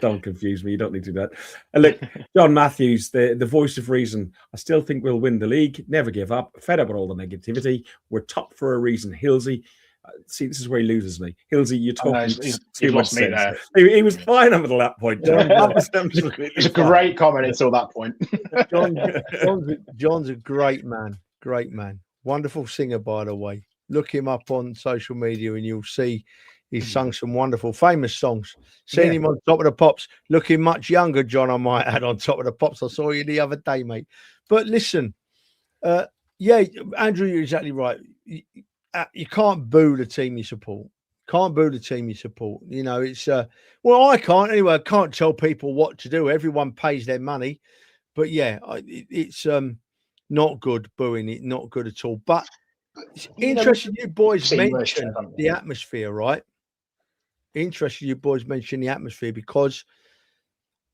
don't confuse me. You don't need to do that. And look, John Matthews, the voice of reason. I still think we'll win the league. Never give up. Fed up with all the negativity. We're top for a reason. Hilsey. See, this is where he loses me. Hilsey, you're talking too much sense. He was fine up until that point. It's a great comment until that point. John's a great man. Great man. Wonderful singer, by the way. Look him up on social media and you'll see he's sung some wonderful, famous songs. Seen him on Top of the Pops, looking much younger, John, I might add, on Top of the Pops. I saw you the other day, mate. But listen, Andrew, you're exactly right. You can't boo the team you support. You know, it's well, I can't anyway. I can't tell people what to do. Everyone pays their money, but it's not good booing it. Not good at all. But it's interesting you boys mentioned the atmosphere, right? Interesting you boys mentioned the atmosphere because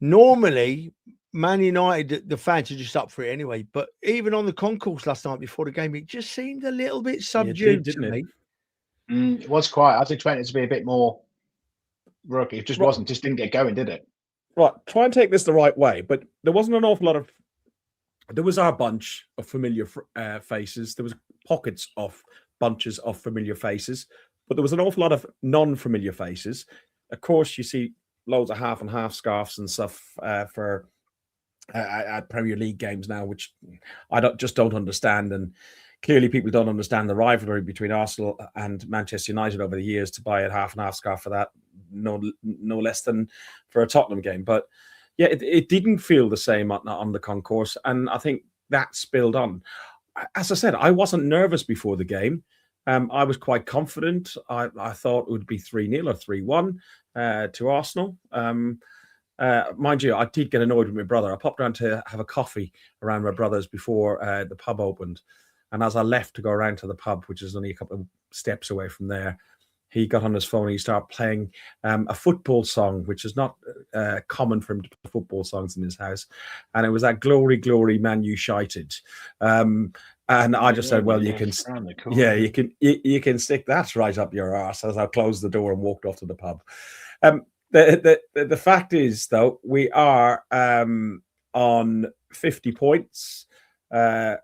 normally Man United, the fans are just up for it anyway. But even on the concourse last night before the game, it just seemed a little bit subdued, didn't it? It was quiet. I was expecting it to be a bit more rugby. It just wasn't. Just didn't get going, did it? Right. Try and take this the right way. But there wasn't an awful lot of. There was our bunch of familiar faces. There was pockets of bunches of familiar faces, but there was an awful lot of non-familiar faces. Of course, you see loads of half and half scarves and stuff for. At Premier League games now, which I don't understand, and clearly people don't understand the rivalry between Arsenal and Manchester United over the years to buy a half and half scarf for that, no less than for a Tottenham game. But yeah, it didn't feel the same on the concourse, and I think that spilled on. As I said, I wasn't nervous before the game. I was quite confident. I thought it would be 3-0 or 3-1 to Arsenal. Mind you, I did get annoyed with my brother. I popped around to have a coffee around my brother's before the pub opened. And as I left to go around to the pub, which is only a couple of steps away from there, he got on his phone and he started playing a football song, which is not common for him to play football songs in his house. And it was that Glory, Glory, Man, You Shited. And I just said, well, you can stick that right up your arse, as I closed the door and walked off to the pub. The fact is, though, we are on 50 points.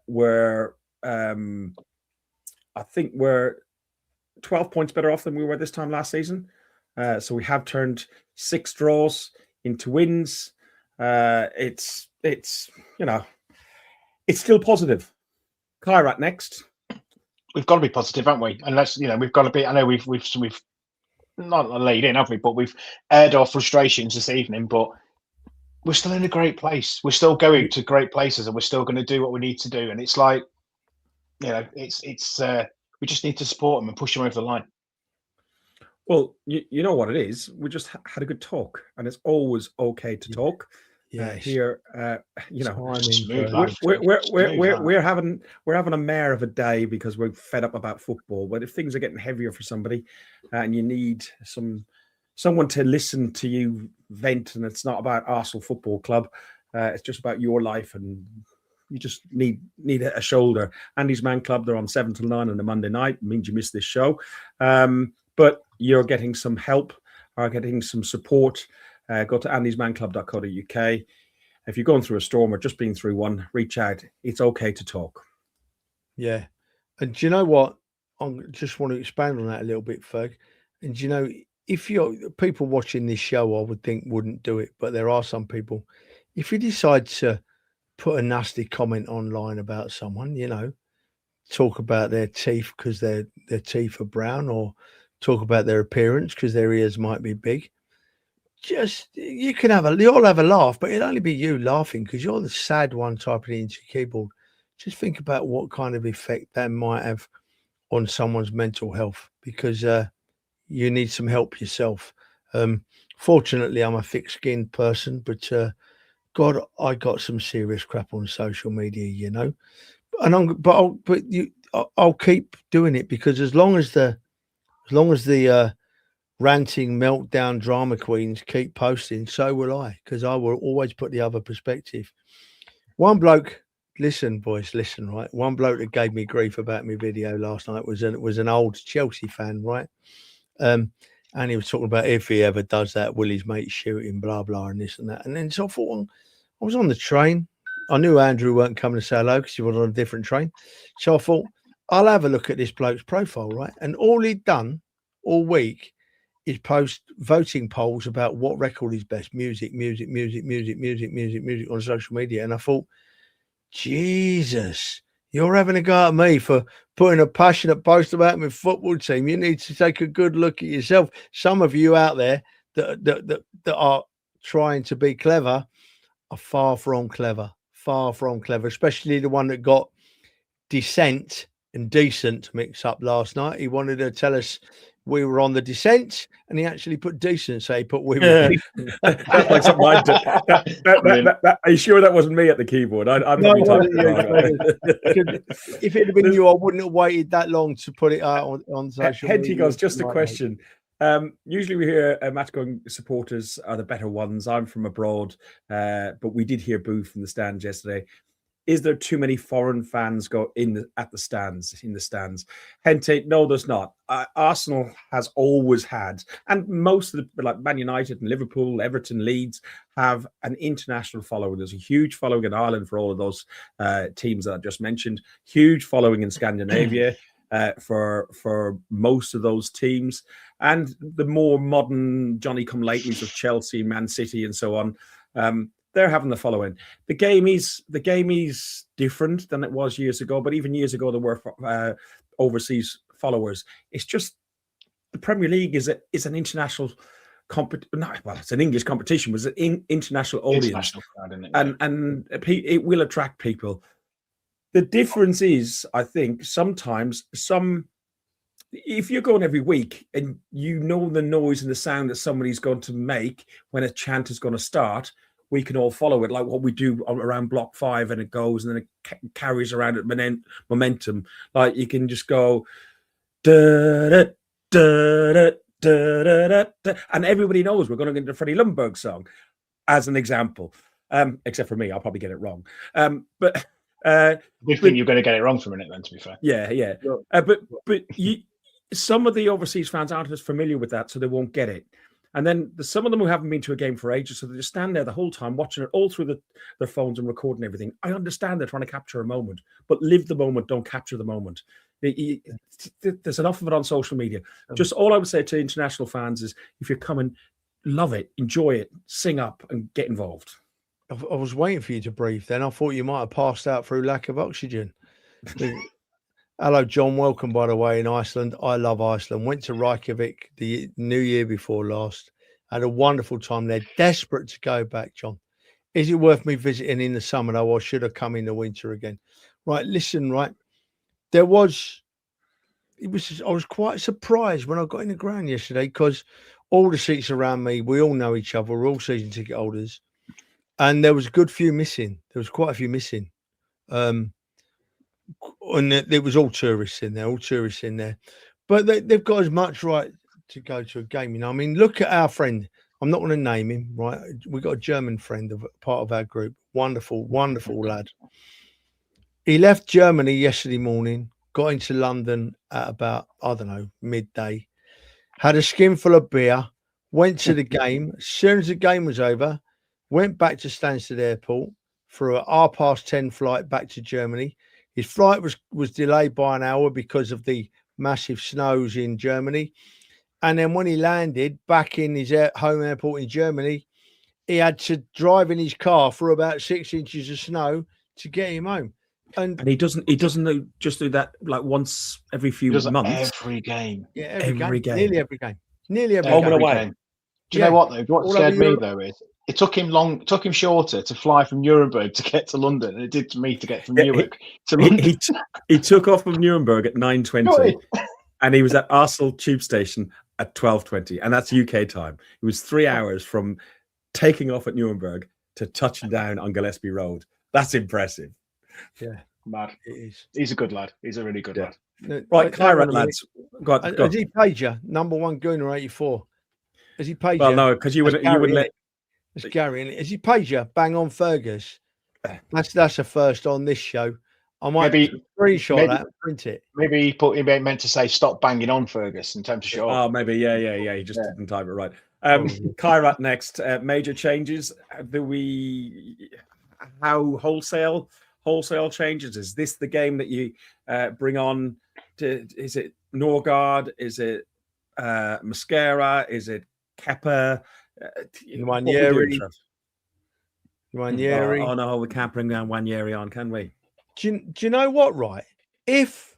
We're I think we're 12 points better off than we were this time last season. So we have turned 6 draws into wins. It's still positive. Kairat next. We've got to be positive, haven't we? Unless we've got to be. I know we've not laid in, have we? But we've aired our frustrations this evening. But we're still in a great place. We're still going to great places, and we're still going to do what we need to do. And it's like, it's we just need to support them and push them over the line. Well, you know what it is. We just had a good talk, and it's always okay to talk. Here, we're having a mare of a day because we're fed up about football. But if things are getting heavier for somebody, and you need someone to listen to you vent, and it's not about Arsenal Football Club, it's just about your life, and you just need a shoulder. Andy's Man Club, they're on 7 till 9 on a Monday night. It means you missed this show. But you're getting some help or getting some support. Go to andysmanclub.co.uk. If you're going through a storm or just been through one, reach out. It's okay to talk. Yeah. And do you know what? I just want to expand on that a little bit, Ferg. And if you're people watching this show, I would think wouldn't do it, but there are some people. If you decide to put a nasty comment online about someone, talk about their teeth because their teeth are brown, or talk about their appearance because their ears might be big. You'll have a laugh, but it'll only be you laughing because you're the sad one typing it into your keyboard. Just think about what kind of effect that might have on someone's mental health, because you need some help yourself. Fortunately, I'm a thick-skinned person, but God, I got some serious crap on social media, and I'll keep doing it, because as long as the ranting meltdown drama queens keep posting, so will I, because I will always put the other perspective. One bloke, listen, boys, listen, right? One bloke that gave me grief about my video last night was an old Chelsea fan, right? And he was talking about if he ever does that, will his mate shoot him, blah, blah, and this and that. And then so I thought, well, I was on the train. I knew Andrew weren't coming to say hello because he was on a different train. So I thought, I'll have a look at this bloke's profile, right? And all he'd done all week is post voting polls about what record is best, music on social media. And I thought, Jesus, you're having a go at me for putting a passionate post about my football team. You need to take a good look at yourself. Some of you out there that are trying to be clever are far from clever, especially the one that got dissent and decent mixed up last night. He wanted to tell us we were on the descent, and he actually put decent, so he put we were. That's like something I did. Are you sure that wasn't me at the keyboard? I'm no, not. If it had been you, I wouldn't have waited that long to put it out on social media. Henty goes, just a question. Usually we hear match-going supporters are the better ones. I'm from abroad, but we did hear boo from the stands yesterday. Is there too many foreign fans in the stands? Henty, no, there's not. Arsenal has always had, and most of the, like Man United and Liverpool, Everton, Leeds, have an international following. There's a huge following in Ireland for all of those teams that I just mentioned. Huge following in Scandinavia. For most of those teams, and the more modern Johnny-come-latelys of Chelsea, Man City, and so on, they're having the following. The game is different than it was years ago, but even years ago there were overseas followers. It's just the Premier League is an international it's an English competition, was an international audience, and it will attract people. The difference is, I think, sometimes if you're going every week and you know the noise and the sound that somebody's going to make when a chant is going to start, we can all follow it, like what we do around Block 5, and it goes and then it carries around at momentum. Like you can just go, da, da, da, da, da, da, da, da, and everybody knows we're going to get into Freddie Lundberg song as an example. Except for me, I'll probably get it wrong. But Good thing you're going to get it wrong for a minute, then. To be fair, yeah. But some of the overseas fans aren't as familiar with that, so they won't get it. And then there's some of them who haven't been to a game for ages, so they just stand there the whole time watching it all through their phones and recording everything. I understand they're trying to capture a moment, but live the moment, don't capture the moment. There's enough of it on social media. Just all I would say to international fans is, if you're coming, love it, enjoy it, sing up and get involved. I was waiting for you to breathe then. I thought you might have passed out through lack of oxygen. Hello, John. Welcome, by the way, in Iceland. I love Iceland. Went to Reykjavik the New Year before last. Had a wonderful time there. Desperate to go back, John. Is it worth me visiting in the summer, though, or should I come in the winter again? Right, listen, right. I was quite surprised when I got in the ground yesterday, because all the seats around me, we all know each other. We're all season ticket holders. And there was a good few missing. There was quite a few missing. And there was all tourists in there, but they've got as much right to go to a game. You know, I mean, look at our friend. I'm not going to name him, right? We got a German friend of part of our group. Wonderful, wonderful lad. He left Germany yesterday morning, got into London at about, I don't know, midday, had a skinful of beer, went to the game. As soon as the game was over, went back to Stansted Airport for a 10:30 flight back to Germany. His flight was delayed by an hour because of the massive snows in Germany. And then when he landed back in his home airport in Germany, he had to drive in his car through about 6 inches of snow to get him home. And he doesn't just do that like once every few months. Every game. Yeah, every game. Nearly every game. Home and away. Game. Do you know what though? What scared me though is it took him shorter to fly from Nuremberg to get to London than it did to me to get from Newark to London. He took off from Nuremberg at 9:20 and he was at Arsenal tube station at 12:20, and that's UK time. It was 3 hours from taking off at Nuremberg to touching down on Gillespie Road. That's impressive. Yeah, mad. It is. He's a good lad. He's a really good lad. Right, Kyrat lads. Go on. Has he paid you? Number one Gooner 84. Has he paid you? Well, no, because you wouldn't let. It's Gary. Has he paid you? Bang on Fergus. That's a first on this show. I might screenshot that and print it. Maybe he meant to say stop banging on Fergus in terms of show. Oh, maybe. Yeah. He just didn't type it right. Kyrat next. Major changes. How wholesale changes? Is this the game that you bring on? Is it Norgard? Is it Mascara? Is it Kepa? Wanyeri. Oh no, we can't bring down Wanyeri on, can we? Do you know what? Right, if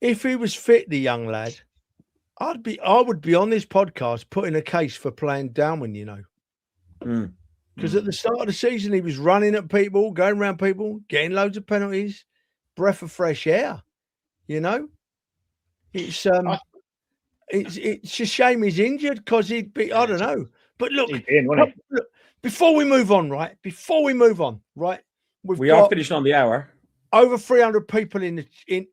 he was fit, the young lad, I would be on this podcast putting a case for playing Darwin. You know, because at the start of the season he was running at people, going around people, getting loads of penalties, breath of fresh air. You know, it's a shame he's injured because he'd be. I don't know, but look, look. Before we move on, right? We are finishing on the hour. Over 300 people in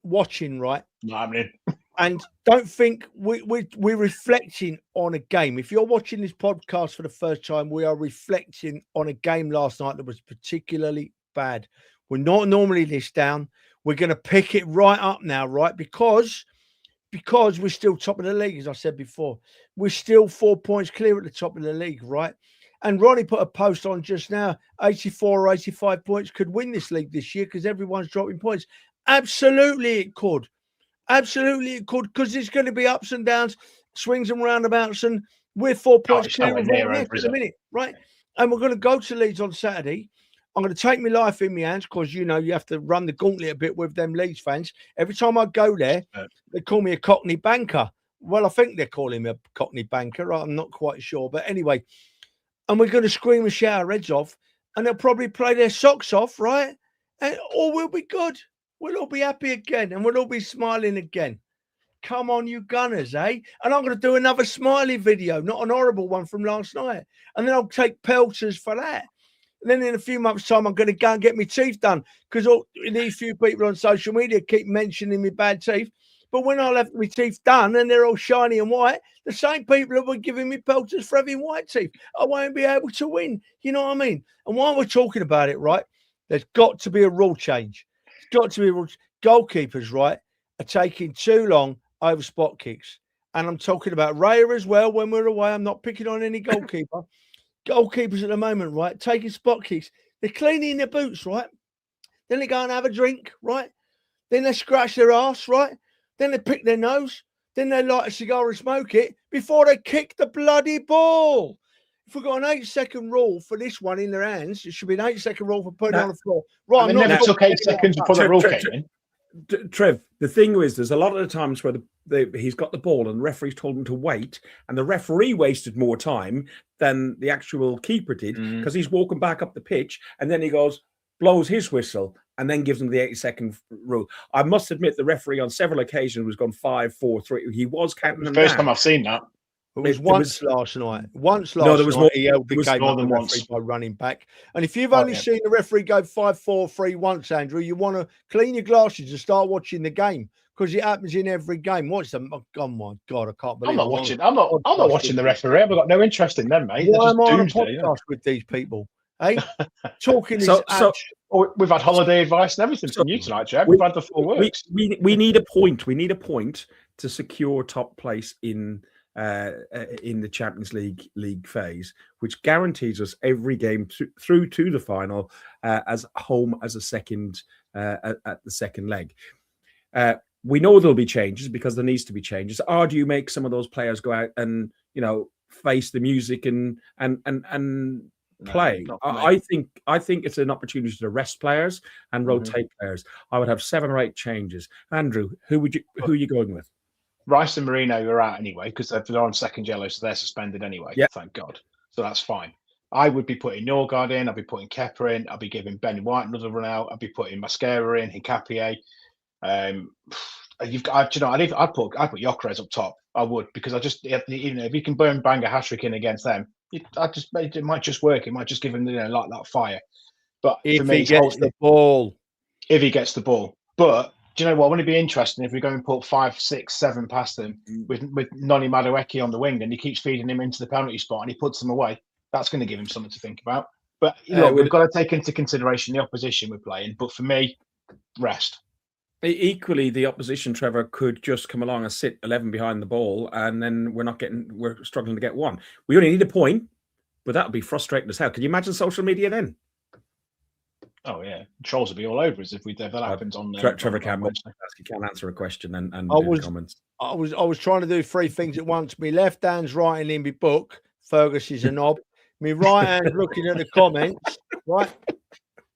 watching, right? No, I'm in. And don't think we're reflecting on a game. If you're watching this podcast for the first time, we are reflecting on a game last night that was particularly bad. We're not normally this down. We're going to pick it right up now, right? Because we're still top of the league, as I said before. We're still 4 points clear at the top of the league, right? And Ronnie put a post on just now, 84 or 85 points could win this league this year because everyone's dropping points. Absolutely it could. Absolutely it could, because there's going to be ups and downs, swings and roundabouts, and we're 4 points clear of at the minute, right? And we're going to go to Leeds on Saturday. I'm going to take my life in my hands because, you know, you have to run the gauntlet a bit with them Leeds fans. Every time I go there, they call me a Cockney banker. Well, I think they're calling me a Cockney banker. I'm not quite sure. But anyway, and we're going to scream and shout our heads off, and they'll probably play their socks off, right? And all will be good. We'll all be happy again, and we'll all be smiling again. Come on, you Gunners, eh? And I'm going to do another smiley video, not an horrible one from last night. And then I'll take pelters for that. And then in a few months' time, I'm going to go and get my teeth done because these few people on social media keep mentioning my bad teeth. But when I left my teeth done and they're all shiny and white, the same people that were giving me pelters for having white teeth, I won't be able to win. You know what I mean? And while we're talking about it, right, there's got to be a rule change. It's got to be a rule. Goalkeepers, right, are taking too long over spot kicks. And I'm talking about Raya as well when we're away. I'm not picking on any goalkeeper. Goalkeepers at the moment, right, taking spot kicks. They're cleaning their boots, right? Then they go and have a drink, right? Then they scratch their ass, right? Then they pick their nose. Then they light a cigar and smoke it before they kick the bloody ball. If we've got an 8-second rule for this one in their hands, it should be an 8-second rule for putting it on the floor. Right, they never took 8 seconds before the rule came in. Trev, the thing is, there's a lot of the times where he's got the ball and the referee's told him to wait, and the referee wasted more time than the actual keeper did because he's walking back up the pitch and then he blows his whistle and then gives him the 80-second rule. I must admit, the referee on several occasions was gone 5, 4, 3. He was counting them First down. time I've seen that. It was once last night. Once last there was night, more, he held the game more up than the once. referee by running back. And if you've only seen the referee go 5-4-3 once, Andrew, you want to clean your glasses and start watching the game because it happens in every game. Watch them. Oh my God, I can't believe I'm not watching. I'm not watching the referee. I've got no interest in them, mate. Why am I on a doomsday, podcast with these people? Hey, talking is we've had holiday advice and everything from you tonight, Jeff. We've had the full works. We need a point. We need a point to secure top place in the Champions League phase, which guarantees us every game through to the final as home as a second at the second leg. We know there'll be changes because there needs to be changes. Or do you make some of those players go out and face the music and play? I think it's an opportunity to rest players and rotate players. I would have 7 or 8 changes. Andrew, who are you going with? Rice and Marino are out anyway because they're on second yellow, so they're suspended anyway. Yeah. Thank God. So that's fine. I would be putting Norgard in. I'd be putting Kepa in. I'd be giving Ben White another run out. I'd be putting Mascara in, Hincapié. I'd put Gyökeres up top. I would, because even if he can bang a hat-trick in against them, it might just work. It might just give him like that fire. But if he gets the ball, but do you know what? Wouldn't it be interesting if we go and put 5, 6, 7 past them with Noni Madueke on the wing and he keeps feeding him into the penalty spot and he puts them away? That's going to give him something to think about. But we've got to take into consideration the opposition we're playing. But for me, rest. Equally, the opposition, Trevor, could just come along and sit 11 behind the ball, and then we're struggling to get one. We only need a point, but that would be frustrating as hell. Can you imagine social media then? Oh yeah, trolls will be all over us if that happens on. Trevor Campbell, you can't answer a question and comments. I was trying to do 3 things at once. My left hand's writing in my book. Fergus is a knob. My right hand's looking at the comments, right?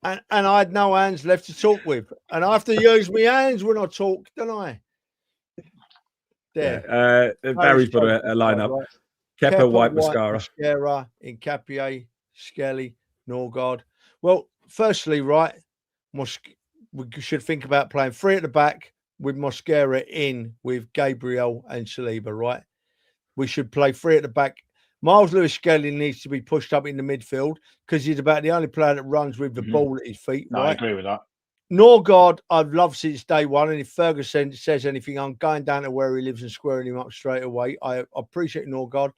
And I had no hands left to talk with, and I have to use my hands when I talk, don't I? There. Yeah, Barry's put a lineup. Right. Kepa, White, Mascara, Hincapié, Skelly, Norgard. Well, firstly, right, we should think about playing 3 at the back with Mascara in with Gabriel and Saliba, right? We should play 3 at the back. Miles Lewis-Skelly needs to be pushed up in the midfield because he's about the only player that runs with the ball at his feet. No, right? I agree with that. Norgard, I've loved since day one. And if Ferguson says anything, I'm going down to where he lives and squaring him up straight away. I appreciate Norgard.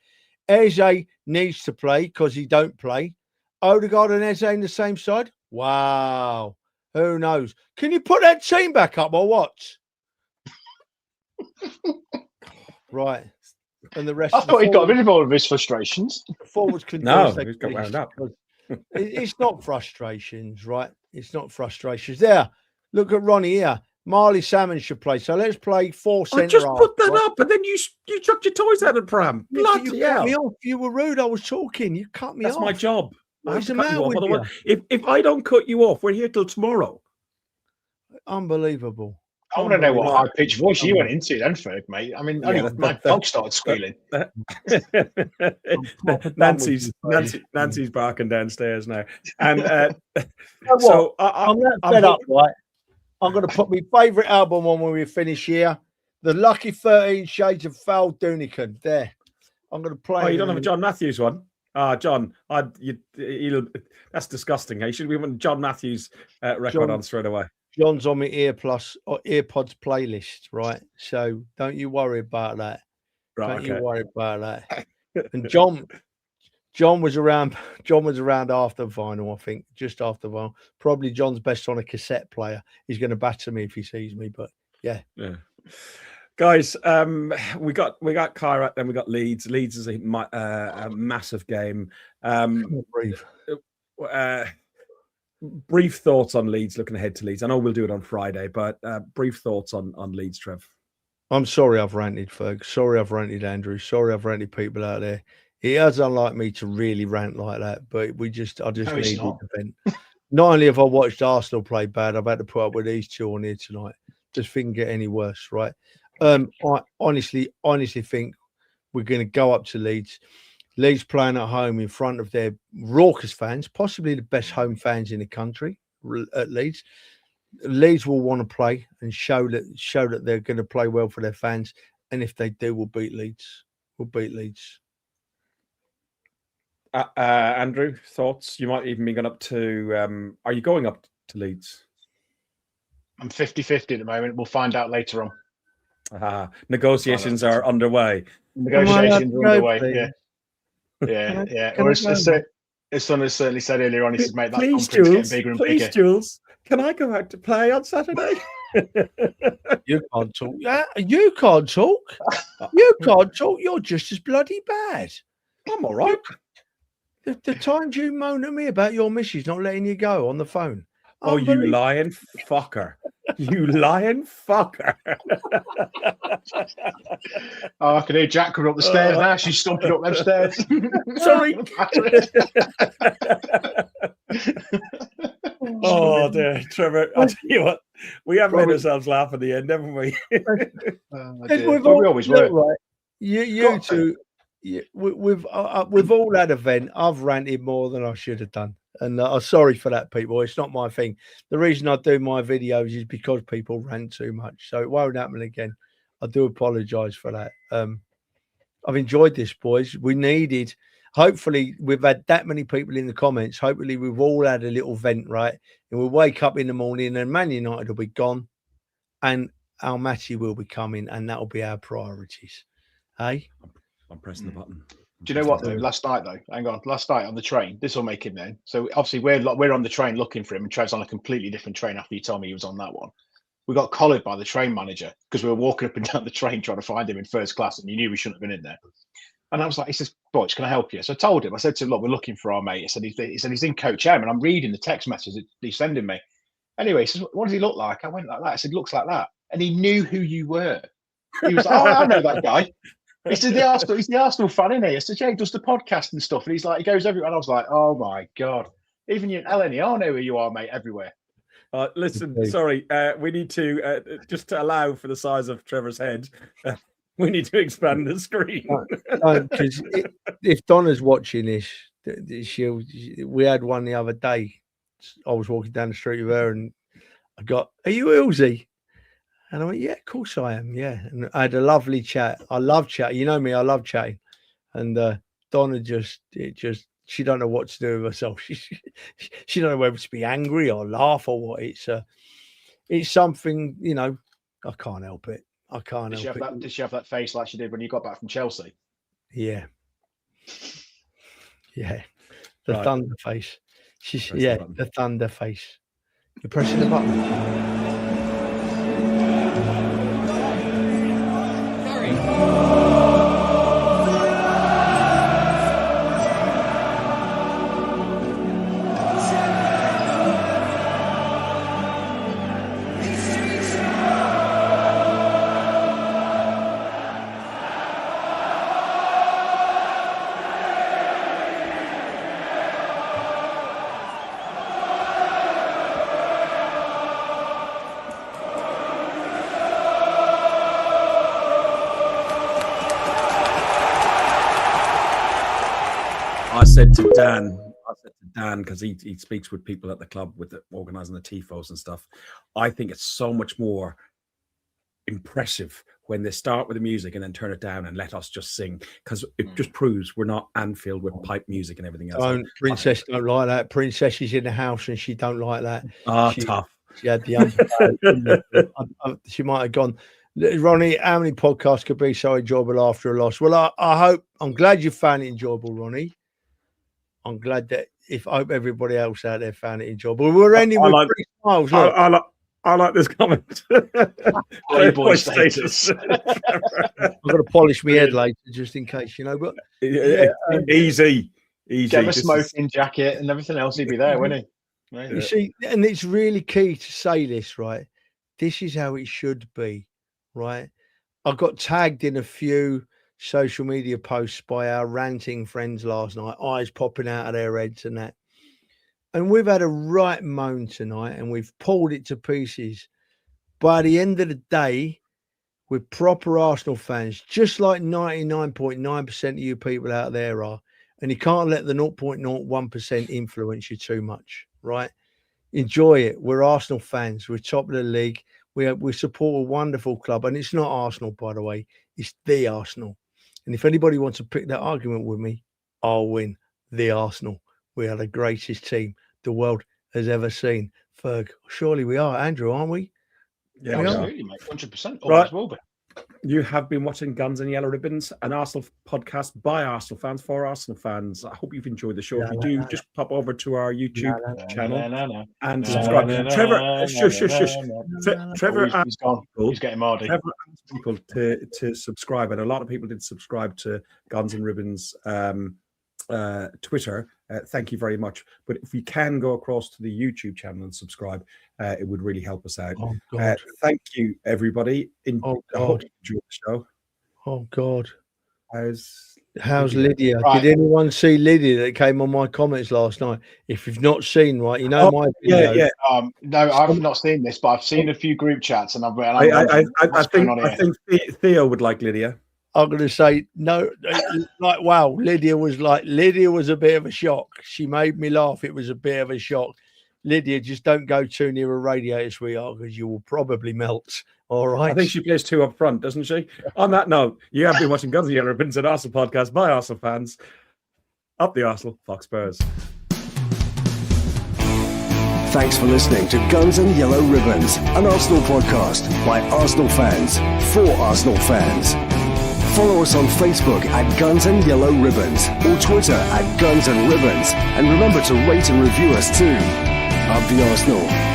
Eze needs to play because he don't play. Odegaard and Eze in the same side? Wow. Who knows? Can you put that team back up or what? Right. And the rest. I thought he got rid of all of his frustrations. Forwards could no, he's got wound up. It's not frustrations, right? It's not frustrations. There, look at Ronnie here. Marley Salmon should play. So let's play 4 centre. I just put that up, and then you chucked your toys out of the pram. Bloody you cut me off. You were rude. I was talking. You cut me off. That's my job. What's the matter with you? If I don't cut you off, we're here till tomorrow. Unbelievable. I want to know what high-pitched voice you went into then, Ferg, mate. I mean, only my dog started squealing. Nancy's barking downstairs now. And so I'm fed up, right? I'm going to put my favourite album on when we finish here. The Lucky 13 Shades of Foul Dunican. There. I'm going to play. Oh, you don't have a John Matthews one? John, that's disgusting. Hey, should we want John Matthews record on straight away? John's on my earpods playlist, right? So don't you worry about that. Right, Don't you okay. worry about that. And John was around. John was around after vinyl, I think, just after vinyl. Probably John's best on a cassette player. He's going to batter me if he sees me, but yeah. Guys, we got Kyrat, then we got Leeds. Leeds is a massive game. Brief thoughts on Leeds, looking ahead to Leeds. I know we'll do it on Friday, but brief thoughts on Leeds, Trev. I'm sorry I've ranted, Ferg. Sorry I've ranted, Andrew. Sorry I've ranted people out there. It is unlike me to really rant like that, but I just needed to vent. Not only have I watched Arsenal play bad, I've had to put up with these two on here tonight. Just think get any worse, right? I honestly think we're going to go up to Leeds. Leeds playing at home in front of their raucous fans, possibly the best home fans in the country at Leeds. Leeds will want to play and show that they're going to play well for their fans. And if they do, we'll beat Leeds. We'll beat Leeds. Andrew, thoughts? You might even be going up to... are you going up to Leeds? I'm 50-50 at the moment. We'll find out later on. Negotiations are underway. Negotiations are underway, yeah. Or as Son has certainly said earlier on, he said, mate, that conference getting bigger and bigger. Jules, can I go out to play on Saturday? You can't talk. You can't talk. You can't talk. You're just as bloody bad. I'm all right. The times you moan at me about your missus not letting you go on the phone. Oh, you lying fucker. You lying fucker. Oh, I can hear Jack coming up the stairs now. She's stomping up them stairs. Sorry. Oh, dear. Trevor, I'll tell you what. We have made ourselves laugh at the end, haven't we? We always were. Right. You two, we've all had a vent. I've ranted more than I should have done. And I'm sorry for that, people. It's not my thing. The reason I do my videos is because people rant too much. So it won't happen again. I do apologise for that. I've enjoyed this, boys. We needed, hopefully, we've had that many people in the comments. Hopefully, we've all had a little vent, right? And we'll wake up in the morning and Man United will be gone and our Matty will be coming and that will be our priorities. Hey? I'm pressing the button. Do you know what though? Last night on the train, this will make him then. So obviously we're on the train looking for him, and Trev's on a completely different train after you told me he was on that one. We got collared by the train manager because we were walking up and down the train trying to find him in first class, and you knew we shouldn't have been in there. And I was like, he says, "Boys, can I help you?" So I told him, I said to him, "Look, we're looking for our mate." He said he's in Coach M, and I'm reading the text message that he's sending me. Anyway, he says, "What does he look like?" I went like that. I said, "Looks like that," and he knew who you were. He was like, "Oh, I know that guy." He said, he's the Arsenal fan, isn't he? I said, "Yeah, he does the podcast and stuff." And he's like, he goes everywhere. And I was like, oh my God. Even you and Eleni, I know who you are, mate, everywhere. Listen, sorry. We need to, just to allow for the size of Trevor's head, we need to expand the screen. Because if Donna's watching this, we had one the other day. I was walking down the street with her and I got, "Are you Ilzy?" And I went, "Yeah, of course I am. Yeah." And I had a lovely chat. I love chatting. You know me, I love chatting. And Donna she don't know what to do with herself. She don't know whether to be angry or laugh or what. It's something, you know, I can't help it. I can't help it. Did she have that face like she did when you got back from Chelsea? Yeah. Yeah. The thunder face. The thunder face. You're pressing the button. I said to Dan, because he speaks with people at the club with organising the tifos and stuff. I think it's so much more impressive when they start with the music and then turn it down and let us just sing, because it just proves we're not Anfield with pipe music and everything else. Princess don't like that. Princess is in the house and she don't like that. Tough. She had the underbelly. She might have gone, Ronnie, how many podcasts could be so enjoyable after a loss? Well, I'm glad you found it enjoyable, Ronnie. I'm glad that I hope everybody else out there found it enjoyable. We're ending with 3 smiles. Look. I like this comment. Playboy status. I've got to polish my head later just in case, but easy. Get him a smoking jacket and everything else, he'd be there, wouldn't he? Right. You see, and it's really key to say this, right? This is how it should be, right? I got tagged in a few social media posts by our ranting friends last night, eyes popping out of their heads and that. And we've had a right moan tonight and we've pulled it to pieces. But at the end of the day, we're proper Arsenal fans, just like 99.9% of you people out there are. And you can't let the 0.01% influence you too much, right? Enjoy it. We're Arsenal fans. We're top of the league. We support a wonderful club. And it's not Arsenal, by the way. It's the Arsenal. And if anybody wants to pick that argument with me, I'll win. The Arsenal. We are the greatest team the world has ever seen. Ferg, surely we are, Andrew, aren't we? Yeah, absolutely, mate. 100%. Right. Will be. You have been watching Guns and Yellow Ribbons, an Arsenal podcast by Arsenal fans for Arsenal fans. I hope you've enjoyed the show. If you do, just pop over to our YouTube channel and subscribe. Trevor, shush. Trevor, he's gone. He's getting Mardy. Trevor asked people to subscribe, and a lot of people did subscribe to Guns and Ribbons Twitter. Thank you very much. But if you can go across to the YouTube channel and subscribe, it would really help us out. Thank you, everybody. I hope you enjoyed the show. Oh, God. How's Lydia? Right. Did anyone see Lydia that came on my comments last night? If you've not seen, right, my video. Yeah. No, I've not seen this, but I've seen a few group chats, and I think Theo would like Lydia. I'm going to say no, wow, Lydia was a bit of a shock. She made me laugh. It was a bit of a shock. Lydia, just don't go too near a radiator, sweetheart, because you will probably melt. All right. I think she plays 2 up front, doesn't she? On that note, you have been watching Guns and Yellow Ribbons, an Arsenal podcast by Arsenal fans. Up the Arsenal, Fox Spurs. Thanks for listening to Guns and Yellow Ribbons, an Arsenal podcast by Arsenal fans for Arsenal fans. Follow us on Facebook at Guns and Yellow Ribbons or Twitter at Guns and Ribbons. And remember to rate and review us too. Up the Arsenal.